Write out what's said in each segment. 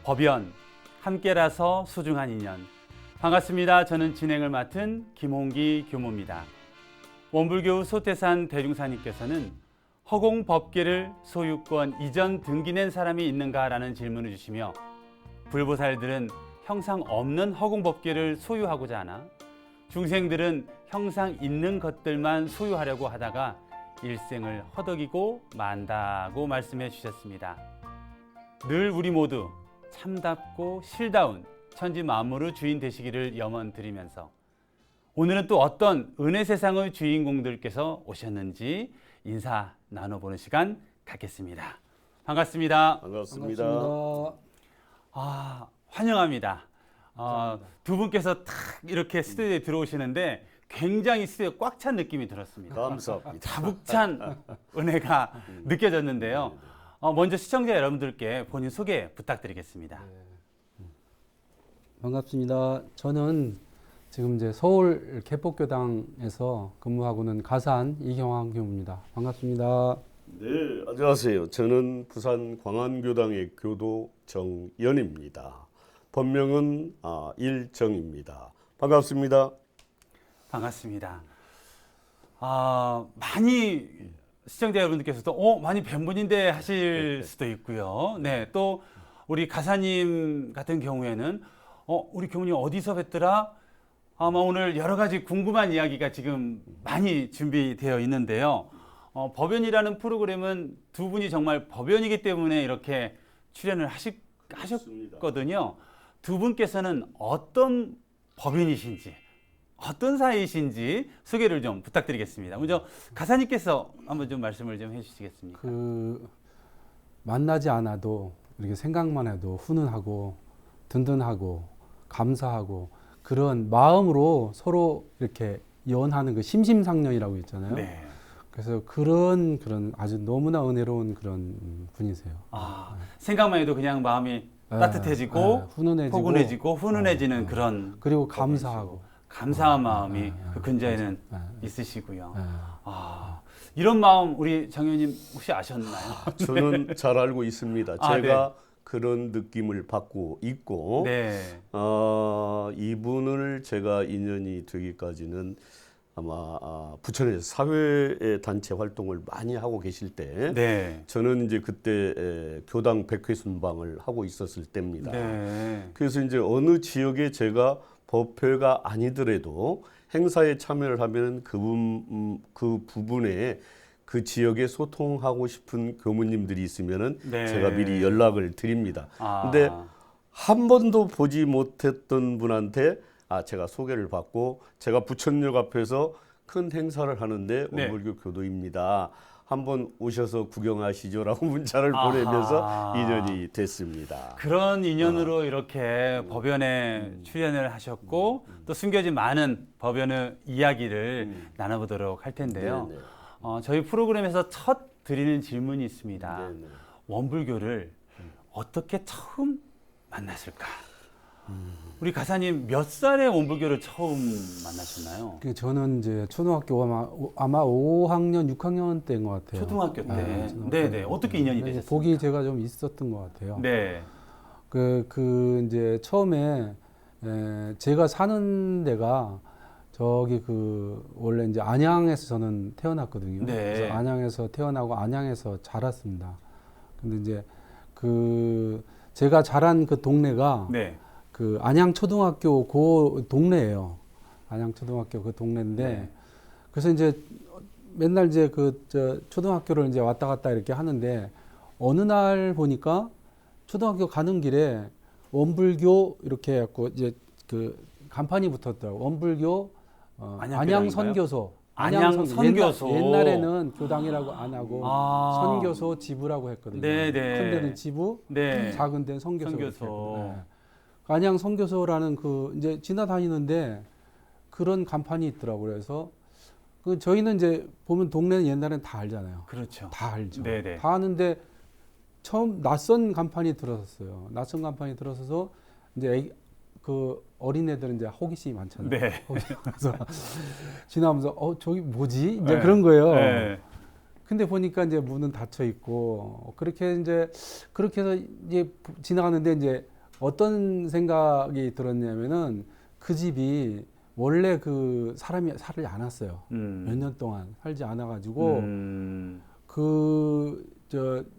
법연, 함께라서 소중한 인연. 반갑습니다. 저는 진행을 맡은 김홍기 교무입니다. 원불교 소태산 대중사님께서는 허공 법계를 소유권 이전 등기낸 사람이 있는가라는 질문을 주시며 불보살들은 형상 없는 허공 법계를 소유하고자 하나 중생들은 형상 있는 것들만 소유하려고 하다가 일생을 허덕이고 만다고 말씀해 주셨습니다. 늘 우리 모두 참답고 실다운 천지 만물의 주인 되시기를 염원드리면서 오늘은 또 어떤 은혜 세상의 주인공들께서 오셨는지 인사 나눠보는 시간 갖겠습니다. 반갑습니다. 반갑습니다. 환영합니다. 두 분께서 탁 이렇게 스튜디오에 들어오시는데 굉장히 스튜디오 꽉 찬 느낌이 들었습니다. 감사합니다. 가득찬 은혜가 느껴졌는데요. 먼저 시청자 여러분들께 본인 소개 부탁드리겠습니다. 반갑습니다. 저는 지금 이제 서울 개법교당에서 근무하고는 가산 이경환 교무입니다. 반갑습니다. 네, 안녕하세요. 저는 부산 광안교당의 교도 정연입니다. 본명은 일정입니다. 반갑습니다. 반갑습니다. 많이 시청자 여러분들께서도 많이 뵌 분인데 하실 수도 있고요. 네, 또 우리 가사님 같은 경우에는 우리 교무님 어디서 뵀더라? 아마 오늘 여러 가지 궁금한 이야기가 지금 많이 준비되어 있는데요. 법연이라는 프로그램은 두 분이 정말 법연이기 때문에 이렇게 출연을 하셨거든요. 두 분께서는 어떤 법연이신지, 어떤 사이이신지 소개를 좀 부탁드리겠습니다. 먼저 가사님께서 한번 좀 말씀을 좀 해주시겠습니까? 만나지 않아도 이렇게 생각만 해도 훈훈하고 든든하고 감사하고 그런 마음으로 서로 이렇게 연하는 그 심심상련이라고 있잖아요. 네. 그래서 그런 아주 너무나 은혜로운 그런 분이세요. 생각만 해도 그냥 마음이 따뜻해지고 포근해지고 훈훈해지는 그런 그리고 감사하고 감사한 마음이 그 근자에는 있으시고요. 이런 마음 우리 장현님 혹시 아셨나요? 저는 잘 알고 있습니다. 제가 그런 느낌을 받고 있고 이분을 제가 인연이 되기까지는 아마 부천에서 사회 단체 활동을 많이 하고 계실 때 저는 이제 그때 교당 백회순방을 하고 있었을 때입니다. 그래서 이제 어느 지역에 제가 법회가 아니더라도 행사에 참여를 하면 그 부분에 그 지역에 소통하고 싶은 교무님들이 있으면은 제가 미리 연락을 드립니다. 근데 한 번도 보지 못했던 분한테 제가 소개를 받고 제가 부천역 앞에서 큰 행사를 하는데 원불교 교도입니다. 한번 오셔서 구경하시죠라고 문자를 보내면서 인연이 됐습니다. 그런 인연으로 이렇게 법연에 출연을 하셨고 또 숨겨진 많은 법연의 이야기를 나눠보도록 할 텐데요. 저희 프로그램에서 첫 드리는 질문이 있습니다. 원불교를 어떻게 처음 만났을까? 우리 가사님 몇 살에 원불교를 처음 만나셨나요? 저는 이제 초등학교 아마 5학년, 6학년 때인 것 같아요. 초등학교 때. 네네. 어떻게 인연이 되셨습니까? 복이 제가 좀 있었던 것 같아요. 네. 이제 처음에 제가 사는 데가 저기 원래 이제 안양에서 저는 태어났거든요. 그래서 안양에서 태어나고 안양에서 자랐습니다. 근데 이제 제가 자란 그 동네가 그 안양초등학교 그 동네예요. 안양초등학교 그 동네인데 그래서 이제 맨날 이제 초등학교를 이제 왔다 갔다 이렇게 하는데 어느 날 보니까 초등학교 가는 길에 원불교 이렇게 해갖고 이제 그 간판이 붙었더라고. 원불교 안양선교소. 안양선교소. 옛날에는 교당이라고 안 하고 선교소 지부라고 했거든요. 큰 데는 지부, 작은 데는 선교소. 안양 선교소라는 이제 지나다니는데 그런 간판이 있더라고요. 그래서 저희는 이제 보면 동네는 옛날엔 다 알잖아요. 그렇죠. 다 알죠. 다 아는데 처음 낯선 간판이 들어섰어요. 낯선 간판이 들어서서 이제 어린애들은 이제 호기심이 많잖아요. 그래서 지나면서 저기 뭐지? 이제 그런 거예요. 근데 보니까 이제 문은 닫혀 있고 그렇게 해서 이제 지나가는데 이제 어떤 생각이 들었냐면은 그 집이 원래 그 사람이 살지 않았어요. 몇 년 동안 살지 않아가지고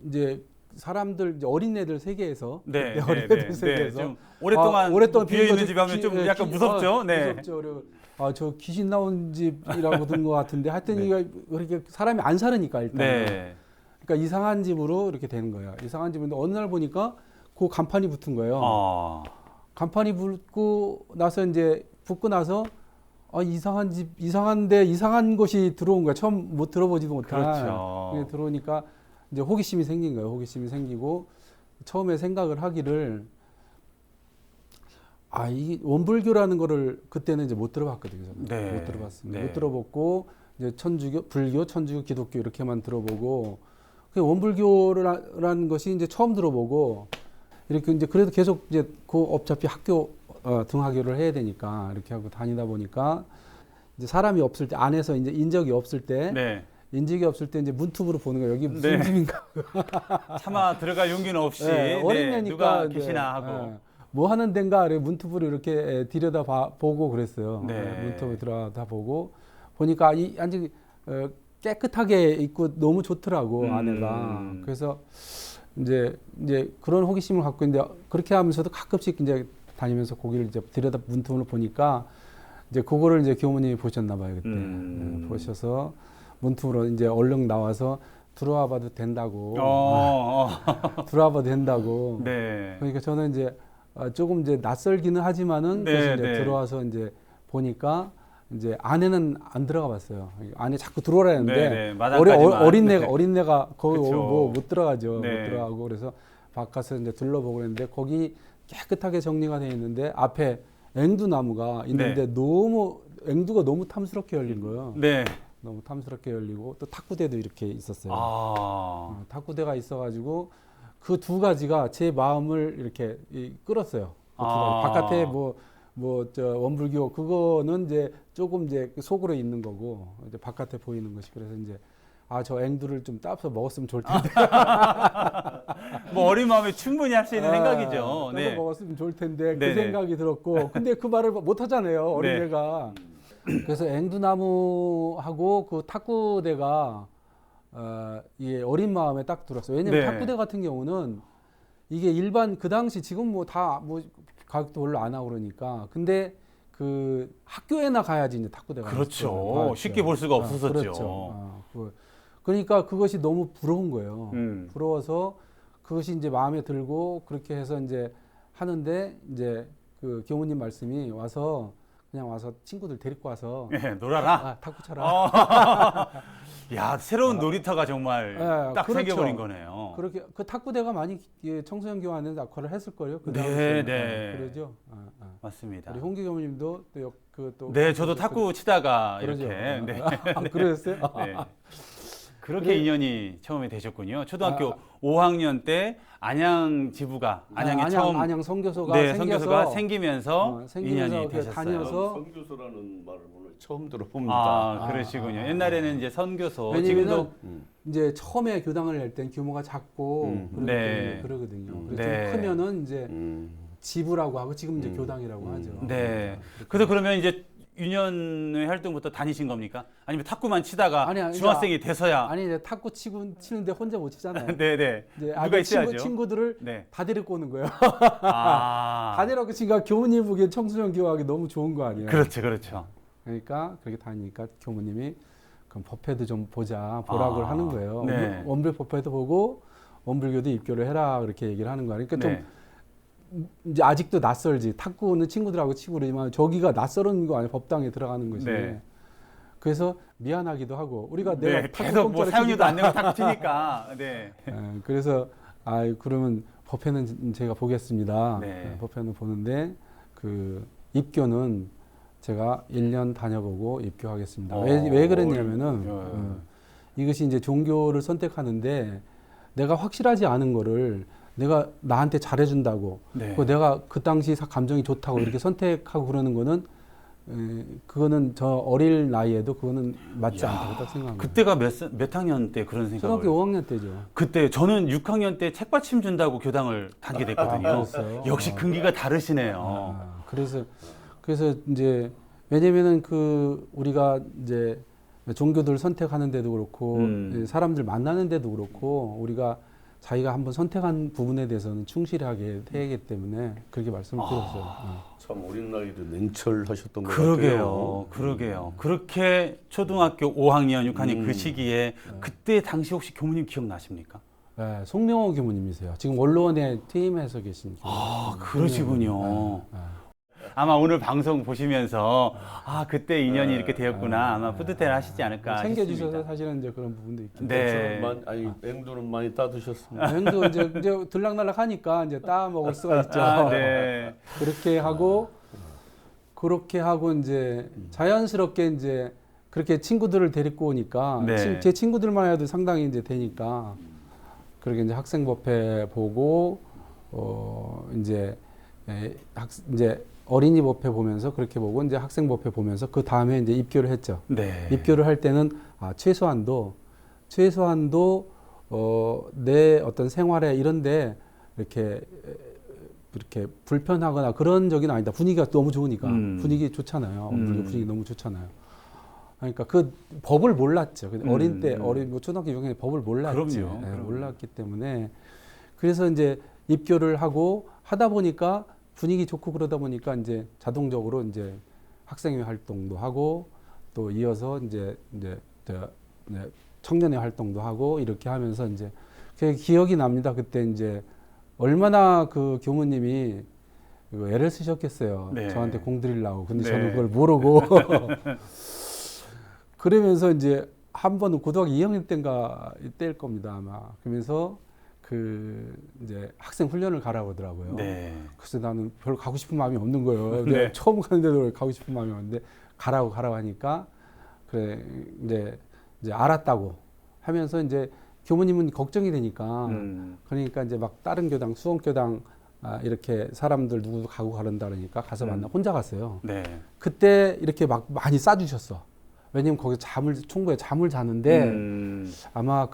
이제 사람들 이제 어린애들 세계에서 어린애들 세계에서 좀 오랫동안 비어 있는 집 하면 좀 약간 무섭죠. 네. 무섭죠. 그리고 저 귀신 나온 집이라고 든 것 같은데 하여튼 이거 그렇게 사람이 안 살으니까 일단. 네. 그러니까 이상한 집으로 이렇게 되는 거예요. 이상한 집인데 어느 날 보니까 그 간판이 붙은 거예요. 간판이 붙고 나서 이상한 집, 이상한데 이상한 것이 들어온 거야. 처음 못 들어보지도 못한. 그렇죠. 들어오니까 이제 호기심이 생긴 거예요. 호기심이 생기고 처음에 생각을 하기를 이 원불교라는 거를 그때는 이제 못 들어봤거든요. 저는. 네. 못 들어봤습니다. 네. 못 들어봤고 이제 천주교, 불교, 천주교, 기독교 이렇게만 들어보고 원불교라는 것이 이제 처음 들어보고 이렇게 이제 그래도 계속 이제 어차피 학교 등하교를 해야 되니까 이렇게 하고 다니다 보니까 이제 사람이 없을 때 안에서 이제 인적이 없을 때 네. 인적이 없을 때 이제 문투브로 보는 거예요. 여기 무슨 집인가. 차마 들어갈 용기는 없이 어린애니까 누가 계시나 하고 뭐 하는 데인가 문투브로 이렇게 들여다 보고 그랬어요. 네. 문투브 들어다 보고 보니까 완전 깨끗하게 있고 너무 좋더라고 안에가. 그래서 이제 그런 호기심을 갖고 있는데 그렇게 하면서도 가끔씩 이제 다니면서 고기를 이제 들여다 문틈으로 보니까 이제 그거를 이제 교무님이 보셨나 봐요 그때. 보셔서 문틈으로 이제 얼른 나와서 들어와봐도 된다고. 들어와봐도 된다고. 네. 그러니까 저는 이제 조금 이제 낯설기는 하지만은 그래서 이제 들어와서 이제 보니까 이제 안에는 안 들어가 봤어요. 안에 자꾸 들어오라 했는데 어린애가 거기 못 들어가죠. 못 들어가고 그래서 바깥에서 이제 둘러보고 그랬는데 거기 깨끗하게 정리가 되어 있는데 앞에 앵두나무가 있는데 너무 앵두가 너무 탐스럽게 열린 거예요. 네. 너무 탐스럽게 열리고 또 탁구대도 이렇게 있었어요. 탁구대가 있어가지고 그 두 가지가 제 마음을 이렇게 끌었어요. 그 두 가지. 바깥에 원불교 그거는 이제 조금 이제 속으로 있는 거고 이제 바깥에 보이는 것이 그래서 이제 저 앵두를 좀 따서 먹었으면 좋을 텐데. 뭐 어린 마음에 충분히 할 수 있는 생각이죠. 따서 먹었으면 좋을 텐데 그 생각이 들었고 근데 그 말을 못 하잖아요 어린애가. 그래서 앵두나무하고 그 탁구대가 이게 어린 마음에 딱 들었어요. 왜냐면 탁구대 같은 경우는 이게 일반 그 당시 지금 뭐 다 가격도 별로 안 하고 그러니까 근데 그 학교에나 가야지 이제 탁구대가 그렇죠. 쉽게 볼 수가 없었었죠. 그렇죠. 그러니까 그것이 너무 부러운 거예요. 부러워서 그것이 이제 마음에 들고 그렇게 해서 이제 하는데 이제 그 교무님 말씀이 그냥 와서 친구들 데리고 와서 놀아라. 탁구 쳐라. 야, 새로운 놀이터가 정말 딱 그렇죠. 생겨버린 거네요. 그렇게 그 탁구대가 많이 청소년 교환에 역할을 했을 거예요. 그러죠. 맞습니다. 우리 홍기 교무님도 네, 저도 탁구 치다가 그러죠. 이렇게. 그러셨어요? 네. 그렇게 인연이 처음에 되셨군요. 초등학교 5학년 때 안양 지부가 안양 선교소가 생기면서 인연이 되셨어요. 다녀서 선교소라는 말을 오늘 처음 들어봅니다. 그러시군요. 옛날에는 이제 선교소, 지금도 이제 처음에 교당을 낼 땐 규모가 작고 그러거든요. 그래서 좀 크면은 이제 지부라고 하고 지금 이제 교당이라고 하죠. 네. 그래서 그러면 이제 유년회 활동부터 다니신 겁니까? 아니면 탁구만 치다가 중학생이 돼서야? 이제 탁구 치는데 혼자 못 치잖아요. 네네. 이제 누가 있어야죠. 친구들을 다 데리고 오는 거예요. 다 데리고 치니까 교무님 보기엔 청소년 교육하기 너무 좋은 거 아니에요? 그렇죠. 그러니까 그렇게 다니니까 교무님이 그럼 법회도 좀 보라고 하는 거예요. 원불 법회도 보고 원불교도 입교를 해라 그렇게 얘기를 하는 거예요. 그러니까 좀 이제 아직도 낯설지. 탁구는 친구들하고 치고 그러지만 저기가 낯설은 거 아니에요. 법당에 들어가는 것이. 그래서 미안하기도 하고 우리가 내가 계속 뭐 사용료도 안 내고 탁구 치니까. 그래서 그러면 법회는 제가 보겠습니다. 법회는 보는데 그 입교는 제가 1년 다녀보고 입교하겠습니다. 왜 그랬냐면은 이것이 이제 종교를 선택하는데 내가 확실하지 않은 거를 내가 나한테 잘해준다고 내가 그 당시 감정이 좋다고 이렇게 선택하고 그러는 거는 그거는 저 어릴 나이에도 그거는 맞지 않다고 딱 생각합니다. 그때가 몇 학년 때 그런 생각을? 초등학교 5학년 때죠. 그때 저는 6학년 때 책받침 준다고 교당을 다니게 됐거든요. 역시 근기가 다르시네요. 그래서 이제 왜냐면은 그 우리가 이제 종교들 선택하는 데도 그렇고 사람들 만나는 데도 그렇고 우리가 자기가 한번 선택한 부분에 대해서는 충실하게 해야기 때문에 그렇게 말씀을 드렸어요. 참 어린 나이도 냉철하셨던 것 같아요. 그러게요. 그렇게 초등학교 5학년, 6학년 그 시기에 그때 당시 혹시 교무님 기억나십니까? 네, 송명호 교무님이세요. 지금 원로원에 퇴임해서 계신. 그러시군요. 아마 오늘 방송 보시면서 그때 인연이 이렇게 되었구나 아마 뿌듯해 하시지 않을까 챙겨주셔서 싶습니다. 사실은 이제 그런 부분도 있긴 네. 앵두는 많이 따드셨습니다. 앵두 이제 들락날락 하니까 이제 따 먹을 수가 있죠. 네. 그렇게 하고 이제 자연스럽게 이제 그렇게 친구들을 데리고 오니까 네. 제 친구들만 해도 상당히 이제 되니까 그렇게 이제 학생법회 보고 이제 어린이법회 보면서 그렇게 보고 이제 학생법회 보면서 그 다음에 이제 입교를 했죠. 네. 입교를 할 때는 최소한도 내 어떤 생활에 이런데 이렇게 불편하거나 그런 적은 아니다. 분위기가 너무 좋으니까 분위기 좋잖아요. 분위기 너무 좋잖아요. 그러니까 그 법을 몰랐죠. 어린 뭐 초등학교 6학년 법을 몰랐죠. 그럼요. 네, 몰랐기 때문에 그래서 이제 입교를 하고 하다 보니까 분위기 좋고 그러다 보니까 이제 자동적으로 이제 학생회 활동도 하고 또 이어서 이제 청년회 활동도 하고 이렇게 하면서 이제 기억이 납니다. 그때 이제 얼마나 그 교무님이 애를 쓰셨겠어요. 네. 저한테 공들이려고. 근데 네. 저는 그걸 모르고 그러면서 이제 한 번은 고등학교 2학년 때일 겁니다 아마. 그러면서 이제 학생 훈련을 가라고 하더라고요. 네. 그래서 나는 별로 가고 싶은 마음이 없는 거예요. 네. 처음 가는데도 가고 싶은 마음이 없는데 가라고 하니까 그래 이제 알았다고 하면서 이제 교무님은 걱정이 되니까 그러니까 이제 막 다른 교당 수원교당 이렇게 사람들 누구도 가고 가른다 그러니까 가서 만나 혼자 갔어요. 네. 그때 이렇게 막 많이 싸주셨어. 왜냐면 거기 총부에 잠을 자는데 아마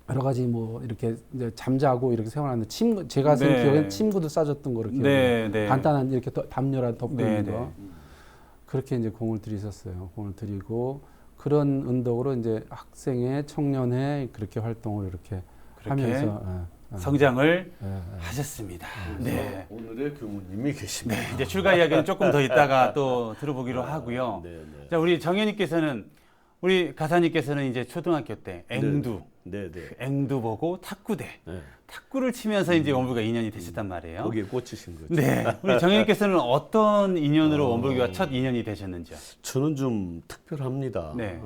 여러 가지 뭐 이렇게 이제 잠자고 이렇게 생활하는데 제가 생각 기억에는 침구도 싸줬던 거 이렇게 간단한 이렇게 담요라 덮고 있는 거 그렇게 이제 공을 들이셨어요. 공을 들이고 그런 은덕으로 이제 학생회, 청년회 그렇게 활동을 이렇게 하면서 성장을 하셨습니다. 네. 오늘의 교무님이 계십니다. 네, 이제 출가 이야기는 조금 더 있다가 또 들어보기로 하고요. 자, 우리 정현님께서는 우리 가사님께서는 이제 초등학교 때 앵두 보고 탁구대, 탁구를 치면서 이제 원불과 인연이 되셨단 말이에요. 거기에 꽂히신 거죠. 네, 우리 정현님께서는 어떤 인연으로 원불교와 첫 인연이 되셨는지요? 저는 좀 특별합니다. 네.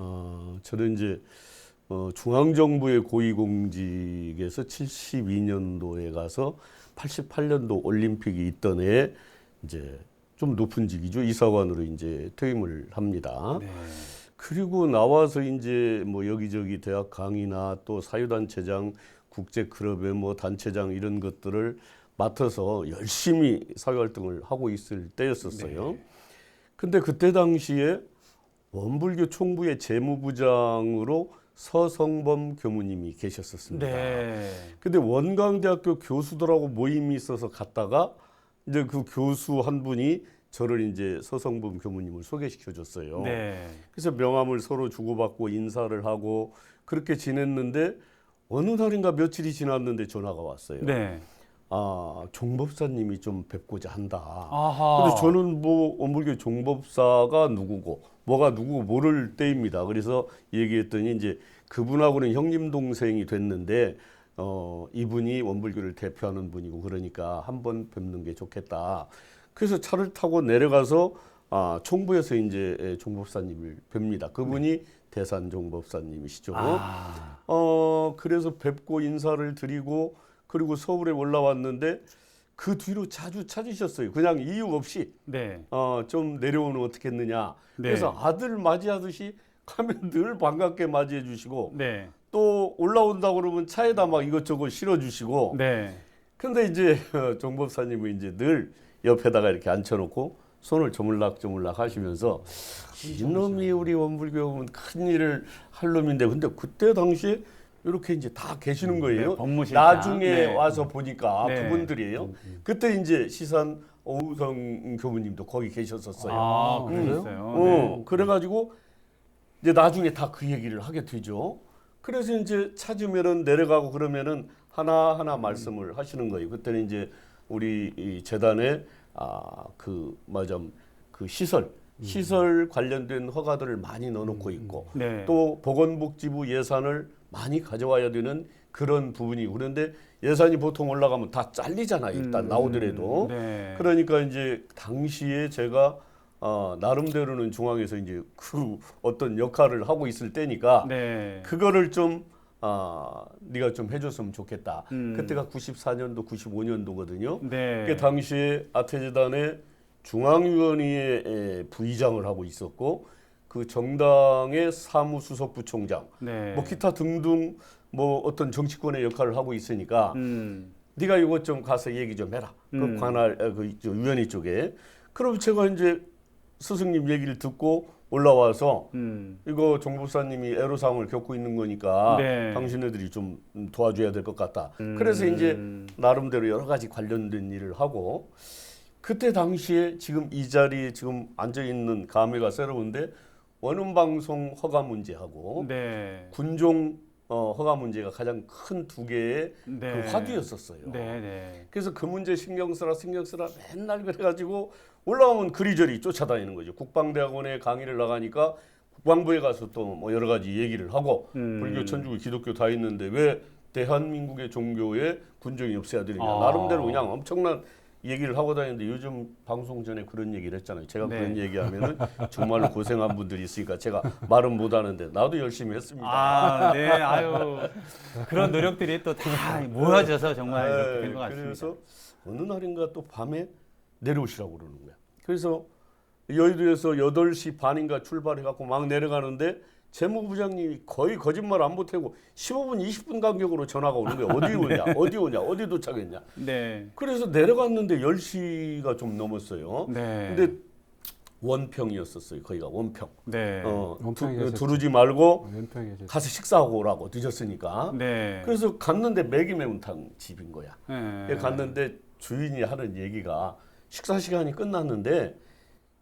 저는 이제 중앙정부의 고위공직에서 72년도에 가서 88년도 올림픽이 있던 해에 이제 좀 높은 직이죠. 이사관으로 이제 퇴임을 합니다. 네. 그리고 나와서 이제 뭐 여기저기 대학 강의나 또 사유단체장, 국제클럽의 뭐 단체장 이런 것들을 맡아서 열심히 사회활동을 하고 있을 때였었어요. 근데 그때 당시에 원불교 총부의 재무부장으로 서성범 교무님이 계셨었습니다. 근데 원광대학교 교수들하고 모임이 있어서 갔다가 이제 그 교수 한 분이 저를 이제 서성범 교무님을 소개시켜 줬어요. 그래서 명함을 서로 주고받고 인사를 하고 그렇게 지냈는데 어느 날인가 며칠이 지났는데 전화가 왔어요. 종법사님이 좀 뵙고자 한다. 근데 저는 뭐 원불교 종법사가 누구고 뭐가 누구고 모를 때입니다. 그래서 얘기했더니 이제 그분하고는 형님 동생이 됐는데 이분이 원불교를 대표하는 분이고 그러니까 한번 뵙는 게 좋겠다. 그래서 차를 타고 내려가서 총부에서 이제 종법사님을 뵙니다. 그분이 대산 종법사님이시죠. 그래서 뵙고 인사를 드리고 그리고 서울에 올라왔는데 그 뒤로 자주 찾으셨어요. 그냥 이유 없이 좀 내려오면 어떻겠느냐. 그래서 아들 맞이하듯이 가면 늘 반갑게 맞이해 주시고 또 올라온다 그러면 차에다 막 이것저것 실어주시고 근데 이제 종법사님은 이제 늘 옆에다가 이렇게 앉혀놓고 손을 조물락조물락 하시면서 이놈이 우리 원불교는 큰 일을 할 놈인데 근데 그때 당시에 이렇게 이제 다 계시는 거예요. 법무실장. 나중에 와서 보니까 네. 그분들이에요. 그때 이제 시산 오우성 교부님도 거기 계셨었어요. 아, 그러셨어요. 그래가지고 이제 나중에 다 그 얘기를 하게 되죠. 그래서 이제 찾으면은 내려가고 그러면은 하나하나 말씀을 하시는 거예요. 그때는 이제 우리 이 재단에 그 시설 관련된 허가들을 많이 넣어놓고 있고 네. 또 보건복지부 예산을 많이 가져와야 되는 그런 부분이 그런데 예산이 보통 올라가면 다 잘리잖아요. 일단 나오더라도. 네. 그러니까 이제 당시에 제가 나름대로는 중앙에서 이제 그 어떤 역할을 하고 있을 때니까 네. 그거를 좀 네가 좀 해줬으면 좋겠다. 그때가 94년도, 95년도거든요. 네. 그 당시에 아태재단의 중앙위원회의 부의장을 하고 있었고 그 정당의 사무수석부총장, 네. 뭐 기타 등등 뭐 어떤 정치권의 역할을 하고 있으니까 네가 이것 좀 가서 얘기 좀 해라. 그 관할 그 위원회 쪽에. 그럼 제가 이제 스승님 얘기를 듣고 올라와서 이거 정법사님이 애로사항을 겪고 있는 거니까 네. 당신네들이 좀 도와줘야 될 것 같다. 그래서 이제 나름대로 여러 가지 관련된 일을 하고 그때 당시에 지금 이 자리에 지금 앉아 있는 감회가 새로운데 원음방송 허가 문제하고 네. 군종 허가 문제가 가장 큰 두 개의 네. 그 화두였었어요. 네. 네. 그래서 그 문제 신경 쓰라 맨날 그래가지고 올라오면 그리저리 쫓아다니는 거죠. 국방대학원에 강의를 나가니까 국방부에 가서 또 뭐 여러 가지 얘기를 하고 불교, 천주교, 기독교 다 있는데 왜 대한민국의 종교에 군종이 없어야 되느냐. 나름대로 그냥 엄청난 얘기를 하고 다니는데 요즘 방송 전에 그런 얘기를 했잖아요. 제가 네. 그런 얘기하면은 정말로 고생한 분들이 있으니까 제가 말은 못하는데 나도 열심히 했습니다. 네. 아유. 그런 노력들이 또 다 모아져서 정말 이렇게 된 것 같습니다. 그래서 어느 날인가 또 밤에 내려오시라고 그러는 거야. 그래서 여의도에서 8시 반인가 출발해갖고 막 내려가는데 재무부장님이 거의 거짓말 안 보태고 15분, 20분 간격으로 전화가 오는 거야. 어디 오냐, 어디 오냐, 어디 도착했냐. 네. 그래서 내려갔는데 10시가 좀 넘었어요. 네. 근데 원평이었었어요. 거기가 원평. 네. 두르지 말고 원평에 가서 식사하고 오라고 늦었으니까. 네. 그래서 갔는데 매기 매운탕 집인 거야. 네. 갔는데 주인이 하는 얘기가 식사 시간이 끝났는데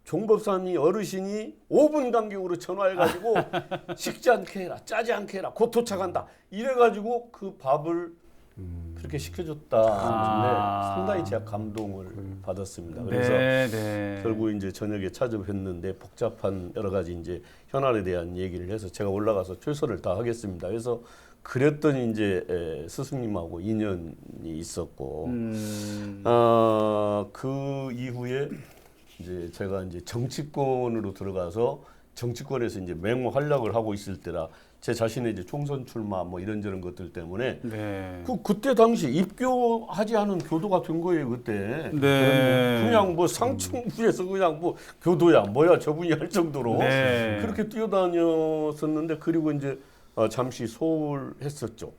종법사님 어르신이 5분 간격으로 전화해가지고 식지 않게 해라, 짜지 않게 해라, 곧 도착한다. 이래가지고 그 밥을 그렇게 시켜줬다. 상당히 제가 감동을 받았습니다. 그래서 네. 결국 이제 저녁에 찾아뵀는데 복잡한 여러 가지 이제 현안에 대한 얘기를 해서 제가 올라가서 최선을 다하겠습니다. 그래서 그랬더니 이제 스승님하고 인연이 있었고 그 이후에 이제 제가 이제 정치권으로 들어가서 정치권에서 이제 맹호 활약을 하고 있을 때라 제 자신의 이제 총선 출마 뭐 이런저런 것들 때문에 네. 그때 당시 입교하지 않은 교도가 된 거예요 그때. 네. 그냥 뭐 상층부에서 그냥 뭐 교도야 뭐야 저분이 할 정도로 네. 그렇게 뛰어다녔었는데 그리고 이제 잠시 소홀했었죠.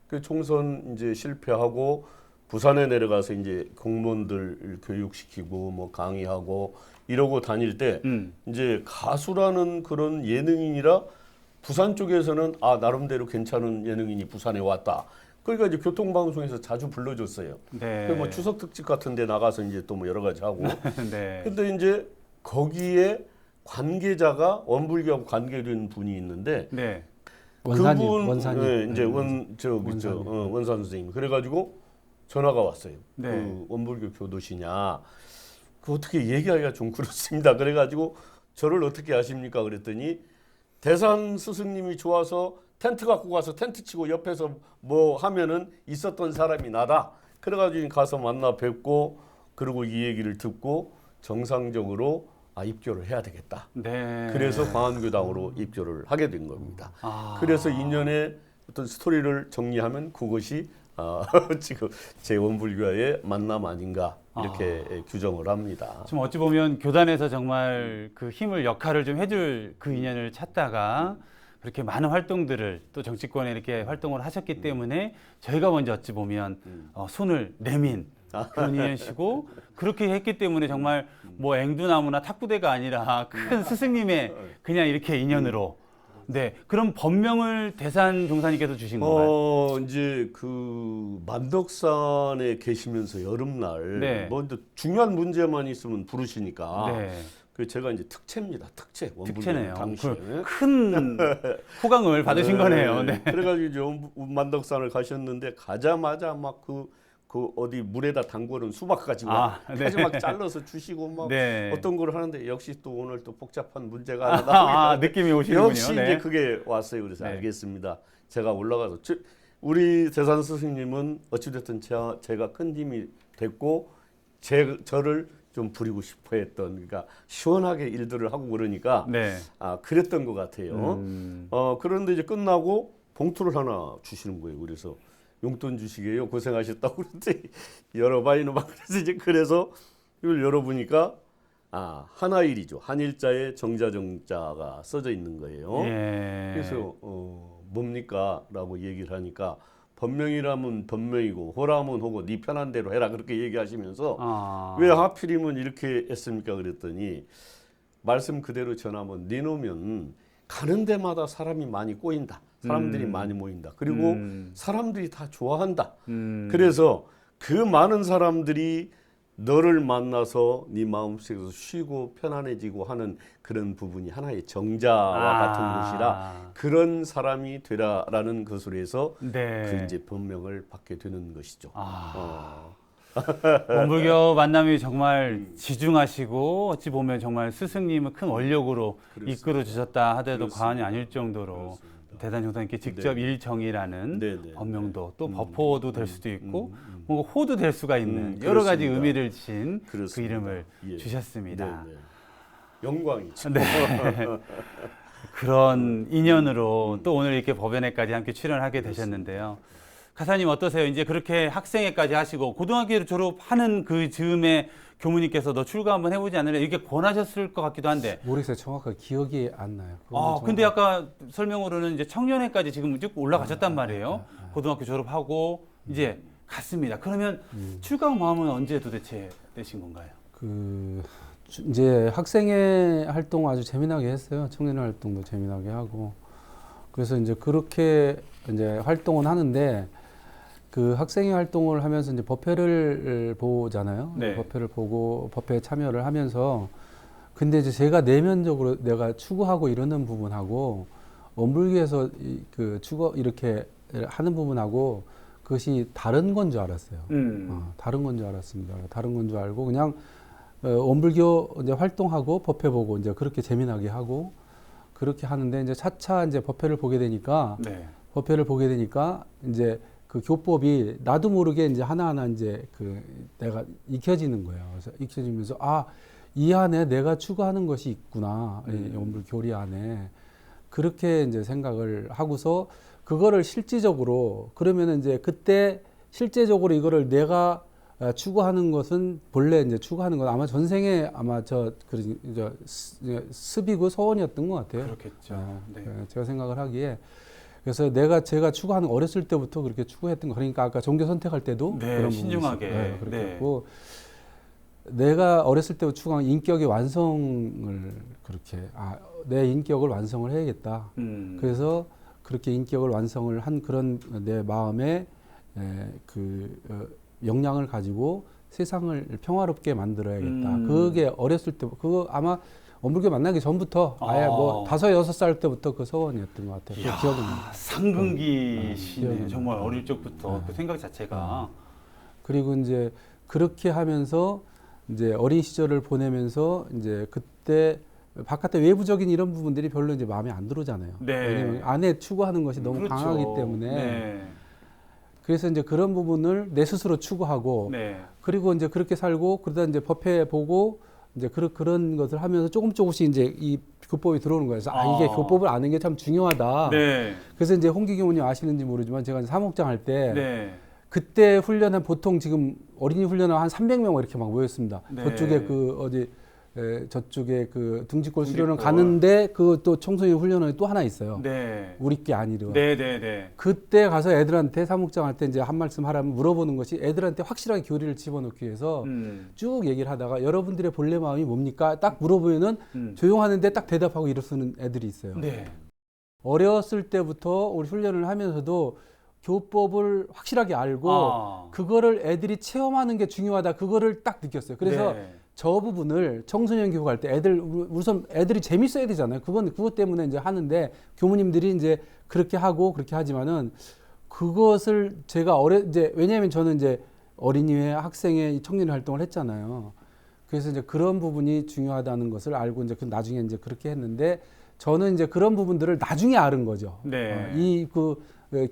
그 총선 이제 실패하고 부산에 내려가서 이제 공무원들 교육시키고 뭐 강의하고 이러고 다닐 때 이제 가수라는 그런 예능인이라 부산 쪽에서는 나름대로 괜찮은 예능인이 부산에 왔다. 그러니까 이제 교통방송에서 자주 불러줬어요. 네. 뭐 추석 특집 같은 데 나가서 이제 또 뭐 여러 가지 하고. 네. 근데 이제 거기에 관계자가 원불교하고 관계된 분이 있는데 네. 원사님. 네, 이제 원산 선생님. 그래가지고 전화가 왔어요. 네. 그 원불교 교도시냐? 그 어떻게 얘기하기가 좀 그렇습니다. 그래가지고 저를 어떻게 아십니까? 그랬더니 대산 스승님이 좋아서 텐트 갖고 가서 텐트 치고 옆에서 뭐 하면은 있었던 사람이 나다. 그래가지고 가서 만나 뵙고 그리고 이 얘기를 듣고 정상적으로 입교를 해야 되겠다. 네. 그래서 광안교당으로 입교를 하게 된 겁니다. 그래서 2년의 어떤 스토리를 정리하면 그것이 지금 제 원불교와의 만남 아닌가 이렇게 규정을 합니다. 좀 어찌 보면 교단에서 정말 그 힘을 역할을 좀 해줄 그 인연을 찾다가 그렇게 많은 활동들을 또 정치권에 이렇게 활동을 하셨기 때문에 저희가 먼저 어찌 보면 손을 내민 그런 인연이시고 그렇게 했기 때문에 정말 뭐 앵두나무나 탁구대가 아니라 큰 스승님의 그냥 이렇게 인연으로. 네, 그럼 법명을 대산 종사님께서 주신 건가요? 이제 그 만덕산에 계시면서 여름날 네. 뭐 이제 중요한 문제만 있으면 부르시니까 네. 그 제가 이제 특채입니다. 특채네요. 당시에 큰 호강을 받으신 거네요. 네. 그래가지고 이제 만덕산을 가셨는데 가자마자 막 그 어디 물에다 담궈놓은 수박 가지고 아주 막 잘라서 주시고 막 네. 어떤 걸 하는데 역시 또 오늘 또 복잡한 문제가 하나 나오고 느낌이 오시는군요. 역시 네. 이제 그게 왔어요. 그래서 알겠습니다. 제가 올라가서 우리 대산 스승님은 어찌됐든 제가 큰 힘이 됐고 저를 좀 부리고 싶어했던 그러니까 시원하게 일들을 하고 그러니까 그랬던 것 같아요. 그런데 이제 끝나고 봉투를 하나 주시는 거예요. 그래서 용돈 주시게요. 고생하셨다고 그러는데 열어봐 이놈아. 그래서 이걸 열어보니까 한화일이죠. 한일자에 정자가 써져 있는 거예요. 그래서 뭡니까? 라고 얘기를 하니까 법명이라면 법명이고 호라면 호고 네 편한 대로 해라 그렇게 얘기하시면서 왜 하필이면 이렇게 했습니까? 그랬더니 말씀 그대로 전하면 내놓으면 가는 데마다 사람이 많이 꼬인다. 사람들이 많이 모인다. 그리고 사람들이 다 좋아한다. 그래서 그 많은 사람들이 너를 만나서 네 마음속에서 쉬고 편안해지고 하는 그런 부분이 하나의 정자와 같은 것이라 그런 사람이 되라라는 것으로 해서 그 이제 법명을 받게 되는 것이죠. 원불교 만남이 정말 지중하시고 어찌 보면 정말 스승님을 큰 원력으로 이끌어 주셨다 하더라도 과언이 아닐 정도로 대산 종사님께 직접 일정이라는 법명도 또 법호도 될 수도 있고 뭐 호도 될 수가 있는 여러 가지 의미를 지닌 그 이름을 주셨습니다. 영광이죠. 그런 인연으로 또 오늘 이렇게 법연회까지 함께 출연하게 되셨는데요. 가사님 어떠세요? 이제 그렇게 학생회까지 하시고 고등학교를 졸업하는 그 즈음에 교무님께서 너 출가 한번 해보지 않을래? 이렇게 권하셨을 것 같기도 한데. 모르겠어요. 정확하게 기억이 안 나요. 근데 아까 설명으로는 이제 청년회까지 지금 쭉 올라가셨단 말이에요. 고등학교 졸업하고 이제 갔습니다. 그러면 출가 마음은 언제 도대체 되신 건가요? 이제 학생회 활동 아주 재미나게 했어요. 청년 활동도 재미나게 하고. 그래서 이제 그렇게 이제 활동은 하는데 그 학생회 활동을 하면서 이제 법회를 보잖아요. 법회를 보고 법회에 참여를 하면서 근데 이제 제가 내면적으로 내가 추구하고 이러는 부분하고 원불교에서 그 추구 이렇게 하는 부분하고 그것이 다른 건 줄 알았어요. 다른 건 줄 알았습니다. 다른 건 줄 알고 그냥 원불교 이제 활동하고 법회 보고 이제 그렇게 재미나게 하고 그렇게 하는데 이제 차차 이제 법회를 보게 되니까 이제 그 교법이 나도 모르게 이제 하나하나 이제 그 내가 익혀지는 거예요. 그래서 익혀지면서 이 안에 내가 추구하는 것이 있구나. 원불 교리 안에. 그렇게 이제 생각을 하고서 그거를 실질적으로 그러면은 이제 그때 실제적으로 이거를 내가 추구하는 것은 본래 이제 추구하는 건 아마 전생에 아마 습이고 서원이었던 것 같아요. 그렇겠죠. 제가 생각을 하기에 그래서 제가 추구하는 어렸을 때부터 그렇게 추구했던 거. 그러니까 아까 종교 선택할 때도 그런 신중하게 그렇게 했고 내가 어렸을 때부터 추구한 인격의 완성을 그렇게 내 인격을 완성을 해야겠다. 그래서 그렇게 인격을 완성을 한 그런 내 마음에 역량을 가지고 세상을 평화롭게 만들어야겠다. 그게 어렸을 때 그거 아마 원불교 만나기 전부터 아예 뭐 5, 6살 때부터 그 서원이었던 것 같아요. 기억은 상근기시네. 정말 어릴 적부터 그 생각 자체가. 그리고 이제 그렇게 하면서 이제 어린 시절을 보내면서 이제 그때 바깥의 외부적인 이런 부분들이 별로 이제 마음에 안 들어오잖아요. 왜냐면 안에 추구하는 것이 너무 강하기 때문에. 그래서 이제 그런 부분을 내 스스로 추구하고 그리고 이제 그렇게 살고 그러다 이제 법회 보고 이제 그런 것을 하면서 조금씩 이제 이 교법이 들어오는 거예요. 그래서 이게 교법을 아는 게 참 중요하다. 그래서 이제 홍기 교무님 아시는지 모르지만 제가 이제 사목장 할 때 그때 훈련한 보통 지금 어린이 훈련은 한 300명 이렇게 막 모였습니다. 저쪽에 저쪽에 그 등지골 수련을 가는데 그 또 청소년 훈련원이 또 하나 있어요. 네. 우리 게 아니라. 네네네. 그때 가서 애들한테 사무국장 할 때 이제 한 말씀 하라면 물어보는 것이 애들한테 확실하게 교리를 집어넣기 위해서 쭉 얘기를 하다가 여러분들의 본래 마음이 뭡니까? 딱 물어보면은 조용하는데 딱 대답하고 일어서는 애들이 있어요. 네. 어렸을 때부터 우리 훈련을 하면서도 교법을 확실하게 알고 그거를 애들이 체험하는 게 중요하다. 그거를 딱 느꼈어요. 그래서 네. 저 부분을 청소년 교육할 때 애들 우선 애들이 재밌어야 되잖아요. 그것 때문에 이제 하는데 교무님들이 이제 그렇게 하고 그렇게 하지만은 그것을 제가 이제 왜냐하면 저는 이제 어린이회 학생회 청년 활동을 했잖아요. 그래서 이제 그런 부분이 중요하다는 것을 알고 이제 나중에 이제 그렇게 했는데 저는 이제 그런 부분들을 나중에 알은 거죠. 네. 이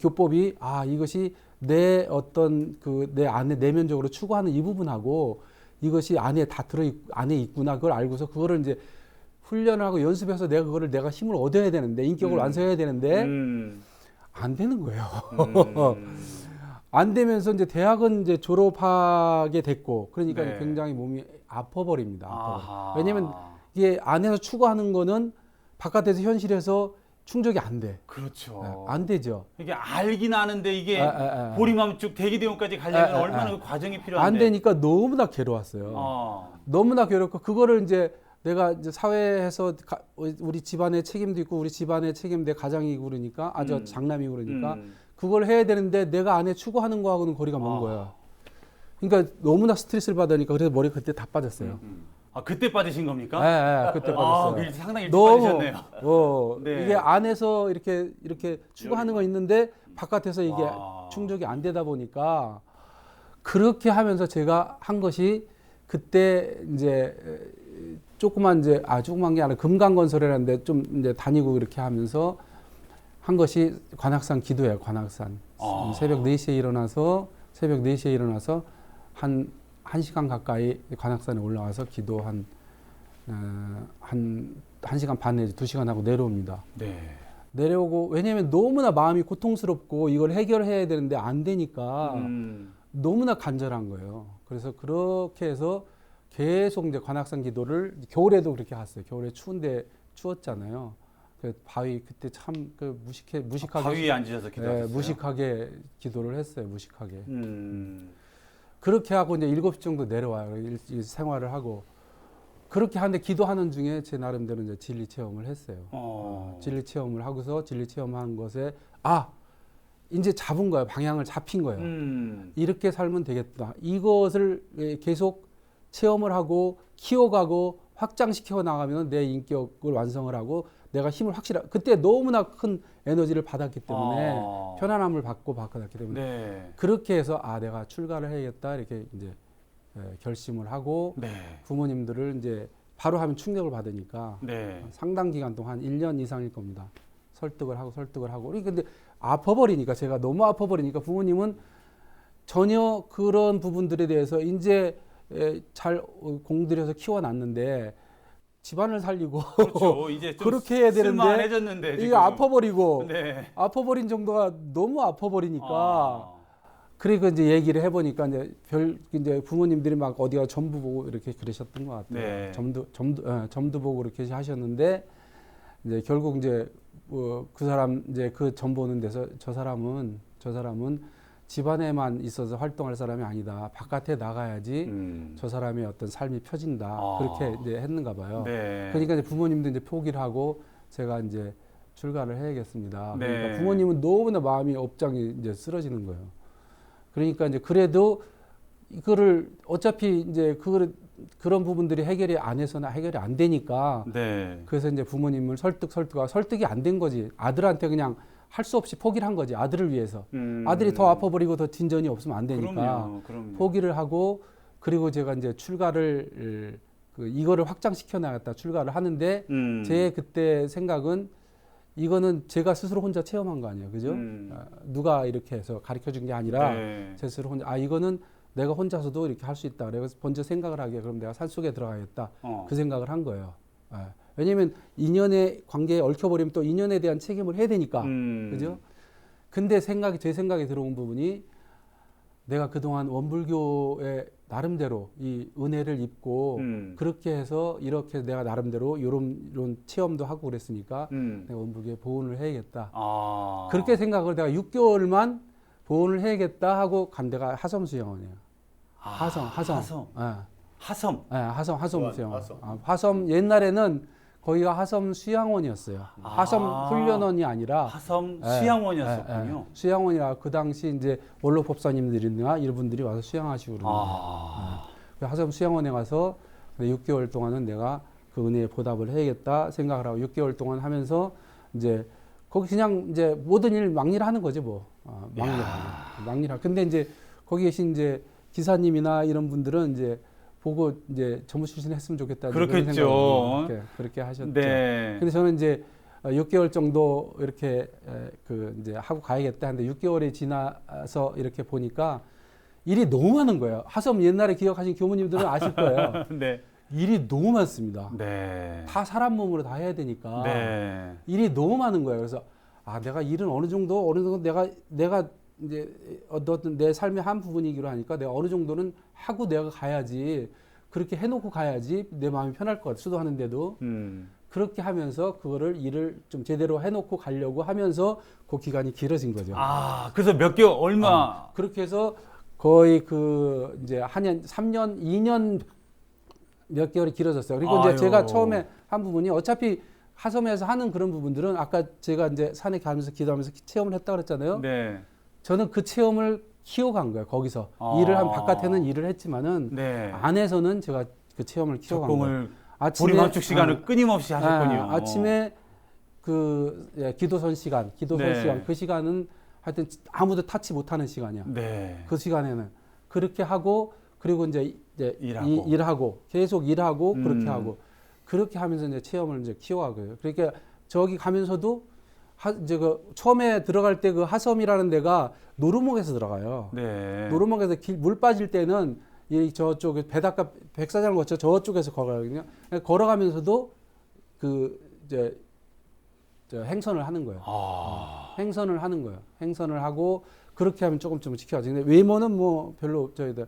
교법이 이것이 내 어떤 내 안에 내면적으로 추구하는 이 부분하고 이것이 안에 다 안에 있구나. 그걸 알고서 그거를 이제 훈련을 하고 연습해서 내가 힘을 얻어야 되는데 인격을 완성해야 되는데 안 되는 거예요. 안 되면서 이제 대학은 이제 졸업하게 됐고 그러니까 네. 굉장히 몸이 아파버립니다. 왜냐면 이게 안에서 추구하는 거는 바깥에서 현실에서 충족이 안 돼. 그렇죠. 네, 안 되죠. 이게 알긴 아는데 이게 보리맘 쭉 대기대원까지 가려면 얼마나 그 과정이 필요한데 안 되니까 너무나 괴로웠어요. 너무나 괴롭고 그거를 이제 내가 이제 사회에서 우리 집안의 책임도 있고 우리 집안의 책임 내 가장이고 그러니까 장남이고 그러니까 그걸 해야 되는데 내가 안에 추구하는 거하고는 거리가 먼 거야. 그러니까 너무나 스트레스를 받으니까 그래서 머리가 그때 다 빠졌어요. 그때 빠지신 겁니까? 네, 그때 빠졌어요. 그게 상당히 일찍 빠지셨네요. 네. 이게 안에서 이렇게 추구하는 거 있는데 바깥에서 이게 충족이 안 되다 보니까 그렇게 하면서 제가 한 것이 그때 이제 조그만 게 아니라 금강건설이라는데 좀 이제 다니고 이렇게 하면서 한 것이 관악산 기도예요. 관악산. 새벽 4시에 일어나서 한 1시간 가까이 관악산에 올라와서 기도 한 1시간 반 내지 2시간 하고 내려옵니다. 네. 내려오고 왜냐하면 너무나 마음이 고통스럽고 이걸 해결해야 되는데 안 되니까 너무나 간절한 거예요. 그래서 그렇게 해서 계속 이제 관악산 기도를 겨울에도 그렇게 했어요. 겨울에 추웠잖아요. 그 바위 그때 참 무식하게 바위에 앉으셔서 기도하셨어요? 네, 무식하게 기도를 했어요. 무식하게. 그렇게 하고 이제 7시 정도 내려와요. 생활을 하고. 그렇게 하는데 기도하는 중에 제 나름대로 이제 진리 체험을 했어요. 진리 체험을 하고서 진리 체험한 것에 이제 잡은 거예요. 방향을 잡힌 거예요. 이렇게 살면 되겠다. 이것을 계속 체험을 하고 키워가고 확장시켜 나가면 내 인격을 완성을 하고 내가 힘을 그때 너무나 큰 에너지를 받았기 때문에 편안함을 받았기 때문에 그렇게 해서 내가 출가를 해야겠다 이렇게 이제 결심을 하고 부모님들을 이제 바로 하면 충격을 받으니까 상당 기간 동안 한 1년 이상일 겁니다. 설득을 하고 근데 제가 너무 아파버리니까 부모님은 전혀 그런 부분들에 대해서 이제 잘 공들여서 키워놨는데 집안을 살리고 그렇죠. 이제 좀 그렇게 해야 되는데 쓸만해졌는데 이게 아파버리고 아파버린 정도가 너무 아파버리니까 그리고 이제 얘기를 해보니까 이제 부모님들이 막 어디가 점도 보고 이렇게 그러셨던 것 같아요. 점도 보고 이렇게 하셨는데 이제 결국 이제 그 사람 이제 그 점 보는 데서 저 사람은 집안에만 있어서 활동할 사람이 아니다. 바깥에 나가야지 저 사람의 어떤 삶이 펴진다. 그렇게 이제 했는가 봐요. 그러니까 이제 부모님도 이제 포기를 하고 제가 이제 출가를 해야겠습니다. 그러니까 부모님은 너무나 마음이 업장이 이제 쓰러지는 거예요. 그러니까 이제 그래도 이거를 어차피 이제 그런 부분들이 해결이 안 되니까 그래서 이제 부모님을 설득이 안 된 거지. 아들한테 그냥 할 수 없이 포기를 한 거지. 아들을 위해서. 아들이 더 아파버리고 더 진전이 없으면 안 되니까 그럼요. 포기를 하고 그리고 제가 이제 출가를 이거를 확장시켜 나갔다 출가를 하는데 제 그때 생각은 이거는 제가 스스로 혼자 체험한 거 아니에요. 그죠? 누가 이렇게 해서 가르쳐 준 게 아니라 제 스스로 혼자 이거는 내가 혼자서도 이렇게 할 수 있다. 그래서 먼저 생각을 하게 그럼 내가 산속에 들어가야겠다. 그 생각을 한 거예요. 왜냐면 인연의 관계에 얽혀버리면 또 인연에 대한 책임을 해야 되니까. 그죠? 근데 제 생각에 들어온 부분이 내가 그동안 원불교의 나름대로 이 은혜를 입고 그렇게 해서 이렇게 내가 나름대로 이런 체험도 하고 그랬으니까 내가 원불교에 보온을 해야겠다. 그렇게 생각을 내가 6개월만 보온을 해야겠다 하고 간 데가 하섬 수양원이에요. 하섬. 하섬 수양원. 화섬 옛날에는 거기가 하섬 수양원이었어요. 하섬 훈련원이 아니라 하섬 수양원이었었군요. 수양원이라 그 당시 이제 원로 법사님들이나 이런 분들이 와서 수양하시고 그러는 하섬 수양원에 가서 6개월 동안은 내가 그 은혜에 보답을 해야겠다 생각을 하고 6개월 동안 하면서 이제 거기 그냥 이제 모든 일 막일하는 거지 뭐. 막일하고. 근데 이제 거기 계신 이제 기사님이나 이런 분들은 이제 보고 이제 전무 출신 했으면 좋겠다. 그렇겠죠. 그렇게 하셨죠. 네. 근데 저는 이제 6개월 정도 이렇게 그 이제 하고 가야겠다 하는데 6개월이 지나서 이렇게 보니까 일이 너무 많은 거예요. 하섬 옛날에 기억하신 교무님들은 아실 거예요. 네. 일이 너무 많습니다. 네. 다 사람 몸으로 다 해야 되니까 네. 일이 너무 많은 거예요. 그래서 내가 일은 어느 정도 내가 이제 어떤 내 삶의 한 부분이기로 하니까 내가 어느 정도는 하고 내가 가야지 그렇게 해놓고 가야지 내 마음이 편할 것 같아. 수도하는데도 그렇게 하면서 그거를 일을 좀 제대로 해놓고 가려고 하면서 그 기간이 길어진 거죠. 그래서 몇 개월 얼마? 그렇게 해서 거의 그 이제 한 년, 3년, 2년 몇 개월이 길어졌어요. 그리고 이제 제가 처음에 한 부분이 어차피 하섬에서 하는 그런 부분들은 아까 제가 이제 산에 가면서 기도하면서 체험을 했다 그랬잖아요. 네. 저는 그 체험을 키워간 거예요. 거기서 일을 한 바깥에는 일을 했지만은 네. 안에서는 제가 그 체험을 키워간 거예요. 아침에 보리밥죽 시간을 끊임없이 하셨군요. 아침에 그 기도선 시간 그 시간은 하여튼 아무도 타치 못하는 시간이야. 네. 그 시간에는 그렇게 하고 그리고 이제 일하고 계속 일하고 그렇게 하고 그렇게 하면서 이제 체험을 이제 키워가고요. 그러니까 저기 가면서도 이제 그 처음에 들어갈 때 그 하섬이라는 데가 노루목에서 들어가요. 네. 노루목에서 물 빠질 때는 이 저쪽에 배닷가 백사장을 거쳐 저쪽에서 걸어가거든요. 걸어가면서도 그 이제 행선을 하는 거예요. 행선을 하는 거예요. 행선을 하고 그렇게 하면 조금 지켜야지. 근데 외모는 뭐 별로 저희들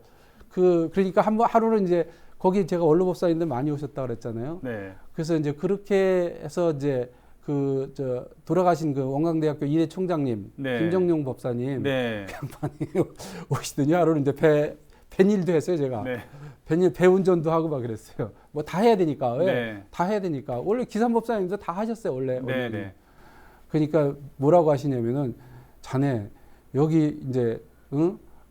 그러니까 하루는 이제 거기 제가 원로법사님들 많이 오셨다 그랬잖아요. 네. 그래서 이제 그렇게 해서 이제 돌아가신 그 원광대학교 이대 총장님 네. 김정용 법사님 네. 양반이 오시더니 하루는 이제 뱃일도 했어요 제가. 네. 배 운전도 하고 막 그랬어요. 뭐 다 해야 되니까 왜? 네. 다 해야 되니까 원래 기산법사님도 다 하셨어요 원래. 네. 네. 그러니까 뭐라고 하시냐면은 자네 여기 이제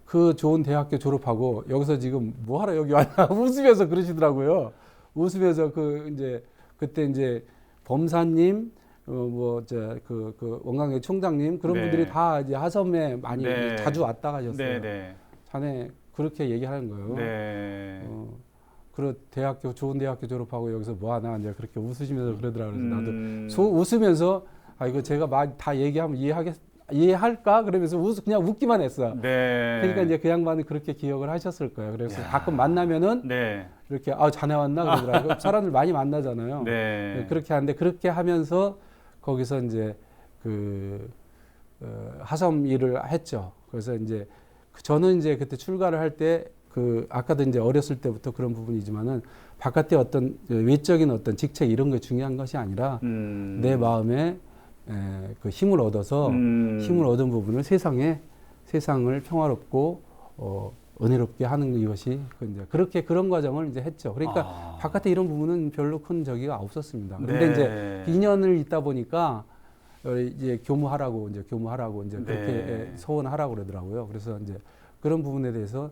그 좋은 대학교 졸업하고 여기서 지금 뭐하러 여기 왔나 웃으면서 그러시더라고요. 웃으면서 그때 이제 범사님 그 원광대 총장님 그런 네. 분들이 다 이제 하섬에 많이 네. 자주 왔다 가셨어요. 네. 네. 자네 그렇게 얘기하는 거예요. 네. 좋은 대학교 졸업하고 여기서 뭐 하나 이제 그렇게 웃으시면서 그러더라고요. 그래서 나도 웃으면서 이거 제가 다 얘기하면 이해할까? 그러면서 그냥 웃기만 했어. 네. 그러니까 이제 그 양반은 그렇게 기억을 하셨을 거예요. 그래서 가끔 만나면은 네. 이렇게 자네 왔나 그러더라고요. 사람들 많이 만나잖아요. 네. 그렇게 하는데 그렇게 하면서 거기서 이제 하섬 일을 했죠. 그래서 이제 저는 이제 그때 출가를 할 때 아까도 이제 어렸을 때부터 그런 부분이지만은 바깥에 어떤 외적인 어떤 직책 이런 게 중요한 것이 아니라 내 마음에 그 힘을 얻어서 힘을 얻은 부분을 세상을 평화롭고 은혜롭게 하는 이것이 이제 그런 과정을 이제 했죠. 그러니까 바깥에 이런 부분은 별로 큰 적이가 없었습니다. 그런데 네. 이제 2년을 있다 보니까 이제 교무하라고 이제 그렇게 서원하라고 그러더라고요. 그래서 이제 그런 부분에 대해서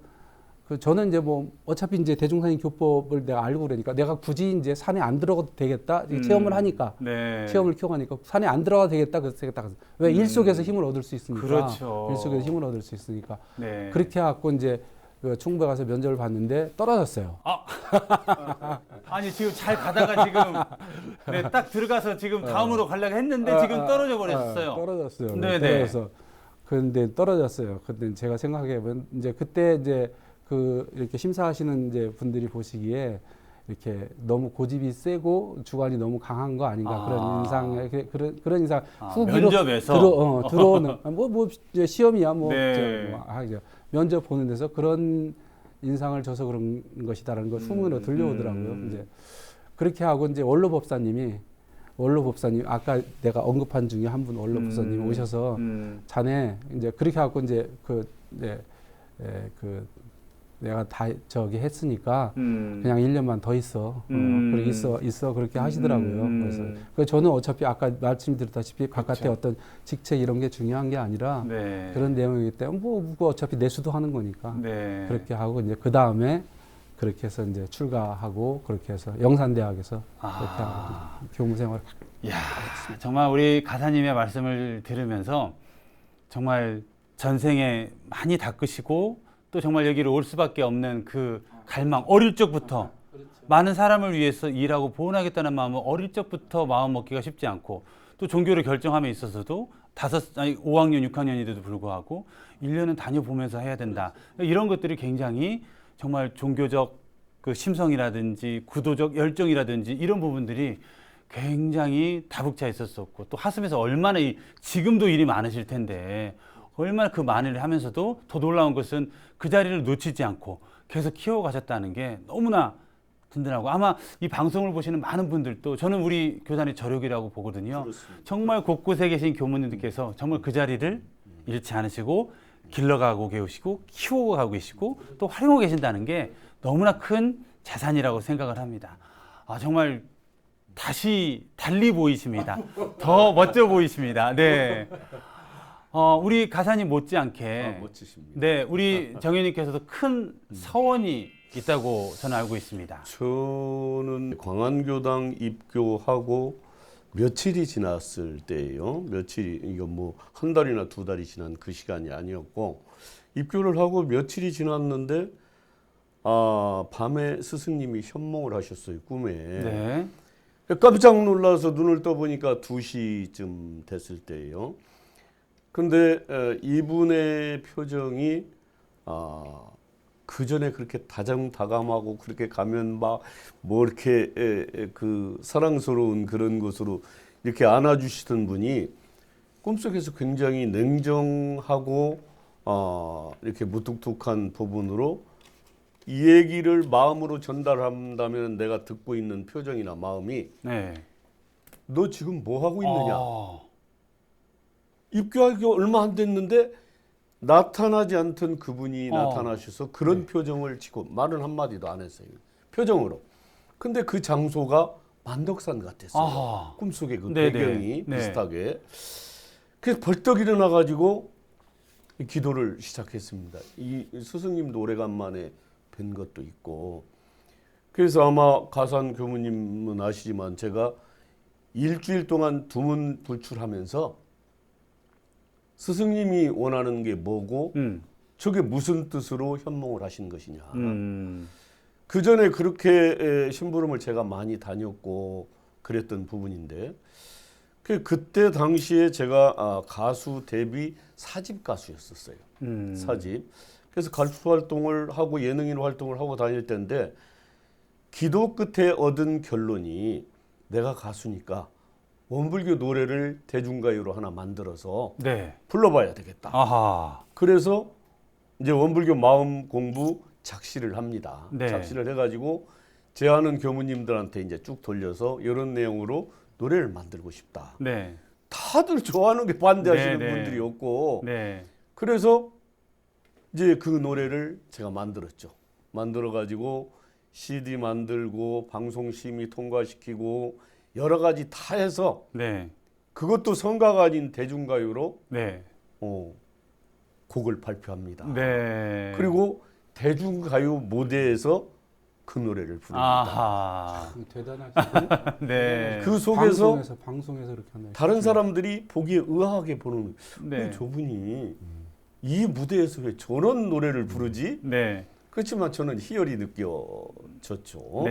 저는 이제 뭐 어차피 이제 대종사님 교법을 내가 알고 그러니까 내가 굳이 이제 산에 안 들어가도 되겠다 체험을 하니까 네. 체험을 키워가니까 산에 안 들어가도 되겠다 그랬다. 왜 일 속에서 힘을 얻을 수 있으니까. 그렇죠. 일 속에서 힘을 얻을 수 있으니까. 네. 그렇게 해갖고 이제 충북에 가서 면접을 봤는데 떨어졌어요. 아니 지금 잘 가다가 지금 딱 들어가서 지금 다음으로 가려고 했는데 지금 떨어져 버렸어요. 떨어졌어요. 네네. 떨어져서 그런데 떨어졌어요. 근데 제가 생각해 보면 이제 그때 이제 이렇게 심사하시는 이제 분들이 보시기에 이렇게 너무 고집이 세고 주관이 너무 강한 거 아닌가 그런 인상 그런 인상 후기로 면접에서 들어오는 뭐 이제 시험이야 뭐, 네. 하죠. 면접 보는 데서 그런 인상을 줘서 그런 것이다라는 걸 후문으로 들려오더라고요. 이제 그렇게 하고 이제 원로법사님 아까 내가 언급한 중에 한 분 원로법사님 오셔서 자네 이제 그렇게 하고 이제 내가 다 저기 했으니까 그냥 1년만 더 있어. 그래 있어 그렇게 하시더라고요. 그래서 저는 어차피 아까 말씀드렸다시피 바깥에 어떤 직책 이런 게 중요한 게 아니라 네. 그런 내용이기 때문에 뭐 어차피 내수도 하는 거니까 네. 그렇게 하고 이제 그 다음에 그렇게 해서 이제 출가하고 그렇게 해서 영산대학에서 그렇게 하고 교무생활. 야, 정말 우리 가사님의 말씀을 들으면서 정말 전생에 많이 닦으시고 또 정말 여기를 올 수밖에 없는 그 갈망, 어릴 적부터 많은 사람을 위해서 일하고 보훈하겠다는 마음은 어릴 적부터 마음 먹기가 쉽지 않고 또 종교를 결정함에 있어서도 5학년, 6학년인데도 불구하고 1년은 다녀보면서 해야 된다. 이런 것들이 굉장히 정말 종교적 그 심성이라든지 구도적 열정이라든지 이런 부분들이 굉장히 다북차 있었었고 또 하슴에서 얼마나 지금도 일이 많으실 텐데 얼마나 그 많은 일을 하면서도 더 놀라운 것은 그 자리를 놓치지 않고 계속 키워가셨다는 게 너무나 든든하고 아마 이 방송을 보시는 많은 분들도 저는 우리 교단의 저력이라고 보거든요. 그렇습니다. 정말 곳곳에 계신 교무님들께서 정말 그 자리를 잃지 않으시고 길러가고 계시고 키워가고 계시고 또 활용하고 계신다는 게 너무나 큰 자산이라고 생각을 합니다. 정말 다시 달리 보이십니다. 더 멋져 보이십니다. 네. 우리 가사님 못지않게 멋지십니다. 네, 우리 정현님께서도 큰 서원이 있다고 저는 알고 있습니다. 저는 광안교당 입교하고 며칠이 지났을 때예요. 이거 뭐 한 달이나 두 달이 지난 그 시간이 아니었고 입교를 하고 며칠이 지났는데 밤에 스승님이 현몽을 하셨어요. 꿈에. 네. 깜짝 놀라서 눈을 떠보니까 2시쯤 됐을 때예요. 근데 이분의 표정이 그 전에 그렇게 다정다감하고 그렇게 가면 막 뭐 이렇게 그 사랑스러운 그런 것으로 이렇게 안아주시던 분이 꿈속에서 굉장히 냉정하고 이렇게 무뚝뚝한 부분으로 이 얘기를 마음으로 전달한다면 내가 듣고 있는 표정이나 마음이 네. 너 지금 뭐 하고 있느냐? 입교하기 얼마 안 됐는데 나타나지 않던 그분이 나타나셔서 그런 표정을 짓고 말은 한마디도 안 했어요. 표정으로. 근데 그 장소가 만덕산 같았어요. 꿈속에 그 배경이 비슷하게. 그래서 벌떡 일어나가지고 기도를 시작했습니다. 이 스승님도 오래간만에 뵌 것도 있고. 그래서 아마 가산 교무님은 아시지만 제가 일주일 동안 두문불출하면서 스승님이 원하는 게 뭐고 저게 무슨 뜻으로 현몽을 하신 것이냐. 그 전에 그렇게 심부름을 제가 많이 다녔고 그랬던 부분인데 그때 당시에 제가 가수 데뷔 사집 가수였었어요. 사집. 그래서 가수 활동을 하고 예능인 활동을 하고 다닐 때인데 기도 끝에 얻은 결론이 내가 가수니까 원불교 노래를 대중가요로 하나 만들어서 불러봐야 되겠다. 그래서 이제 원불교 마음 공부 작시를 합니다. 작시를 해가지고 제 아는 교무님들한테 이제 쭉 돌려서 이런 내용으로 노래를 만들고 싶다. 다들 좋아하는 게 반대하시는 분들이 없고 그래서 이제 그 노래를 제가 만들었죠. 만들어가지고 CD 만들고 방송심의 통과시키고 여러 가지 다 해서 그것도 성가가 아닌 대중가요로 곡을 발표합니다. 그리고 대중가요 무대에서 그 노래를 부릅니다. 대단하시네. 그 속에서 방송에서 이렇게 하네. 다른 사람들이 보기에 의아하게 보는 저분이 이 무대에서 왜 저런 노래를 부르지? 그렇지만 저는 희열이 느껴졌죠.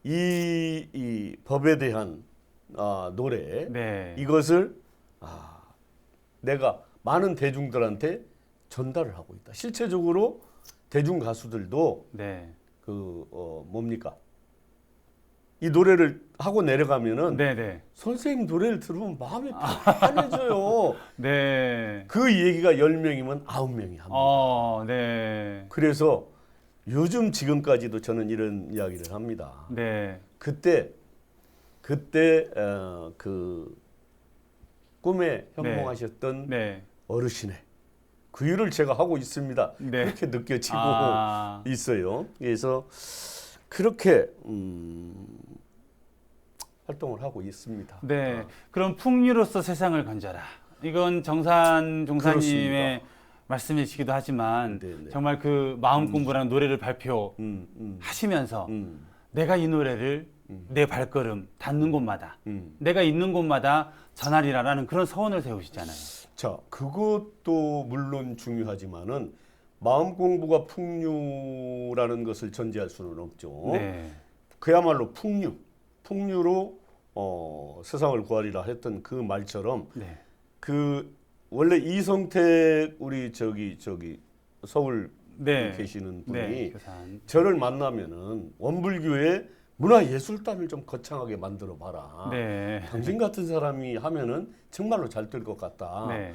이 법에 대한 노래 이것을 내가 많은 대중들한테 전달을 하고 있다. 실제적으로 대중 가수들도 뭡니까? 이 노래를 하고 내려가면은 네네. 선생님 노래를 들으면 마음이 편해져요. 네. 그 얘기가 10명이면 9명이 합니다. 네. 그래서 요즘 지금까지도 저는 이런 이야기를 합니다. 네. 그때 그 꿈에 현몽하셨던 네. 어르신의 그 일을 제가 하고 있습니다. 네. 그렇게 느껴지고 있어요. 그래서 그렇게 활동을 하고 있습니다. 네. 그럼 풍류로서 세상을 건져라. 이건 정산 종사님의 그렇습니다. 말씀이시기도 하지만 네네. 정말 그 마음 공부라는 노래를 발표하시면서 내가 이 노래를 내 발걸음 닿는 곳마다 내가 있는 곳마다 전하리라라는 그런 서원을 세우시잖아요. 자, 그것도 물론 중요하지만은 마음 공부가 풍류라는 것을 전제할 수는 없죠. 네. 그야말로 풍류로 세상을 구하리라 했던 그 말처럼 네. 그 원래 이성택 우리 저기 서울 네. 계시는 분이 네. 교산. 저를 만나면은 원불교의 문화예술단을 좀 거창하게 만들어 봐라. 네. 당신 같은 사람이 하면은 정말로 잘 될 것 같다. 네.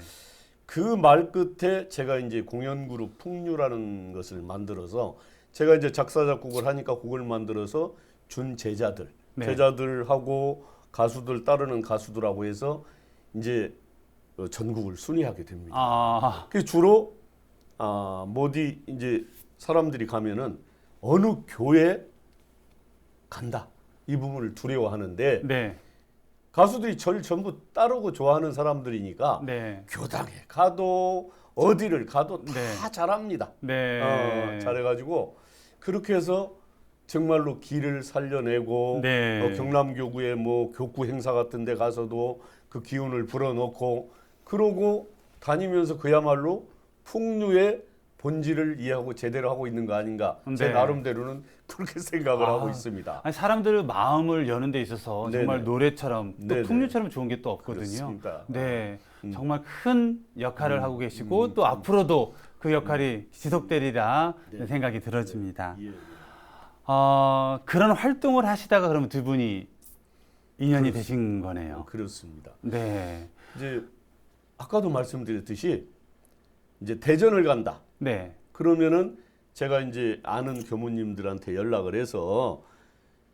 그 말 끝에 제가 이제 공연그룹 풍류라는 것을 만들어서 제가 이제 작사 작곡을 하니까 곡을 만들어서 준 제자들, 네. 제자들하고 가수들 따르는 가수들하고 해서 이제 전국을 순회하게 됩니다. 그 주로 뭐디 이제 사람들이 가면은 어느 교회 간다 이 부분을 두려워하는데 네. 가수들이 절 전부 따르고 좋아하는 사람들이니까 네. 교당에 가도 어디를 가도 다 네. 잘합니다. 네. 잘해가지고 그렇게 해서 정말로 길을 살려내고 네. 경남교구의 뭐 교구 행사 같은 데 가서도 그 기운을 불어넣고 그러고 다니면서 그야말로 풍류의 본질을 이해하고 제대로 하고 있는 거 아닌가 제 네. 나름대로는 그렇게 생각을 하고 있습니다. 아니, 사람들 마음을 여는 데 있어서 정말 네네. 노래처럼 또 네네. 풍류처럼 좋은 게 또 없거든요. 그렇습니다. 네, 정말 큰 역할을 하고 계시고 또 앞으로도 그 역할이 지속되리라 네. 생각이 들어집니다. 예. 그런 활동을 하시다가 그러면 두 분이 인연이 그렇습니다. 되신 거네요. 그렇습니다. 네, 이제 아까도 말씀드렸듯이 이제 대전을 간다. 네, 그러면은 제가 이제 아는 교무님들한테 연락을 해서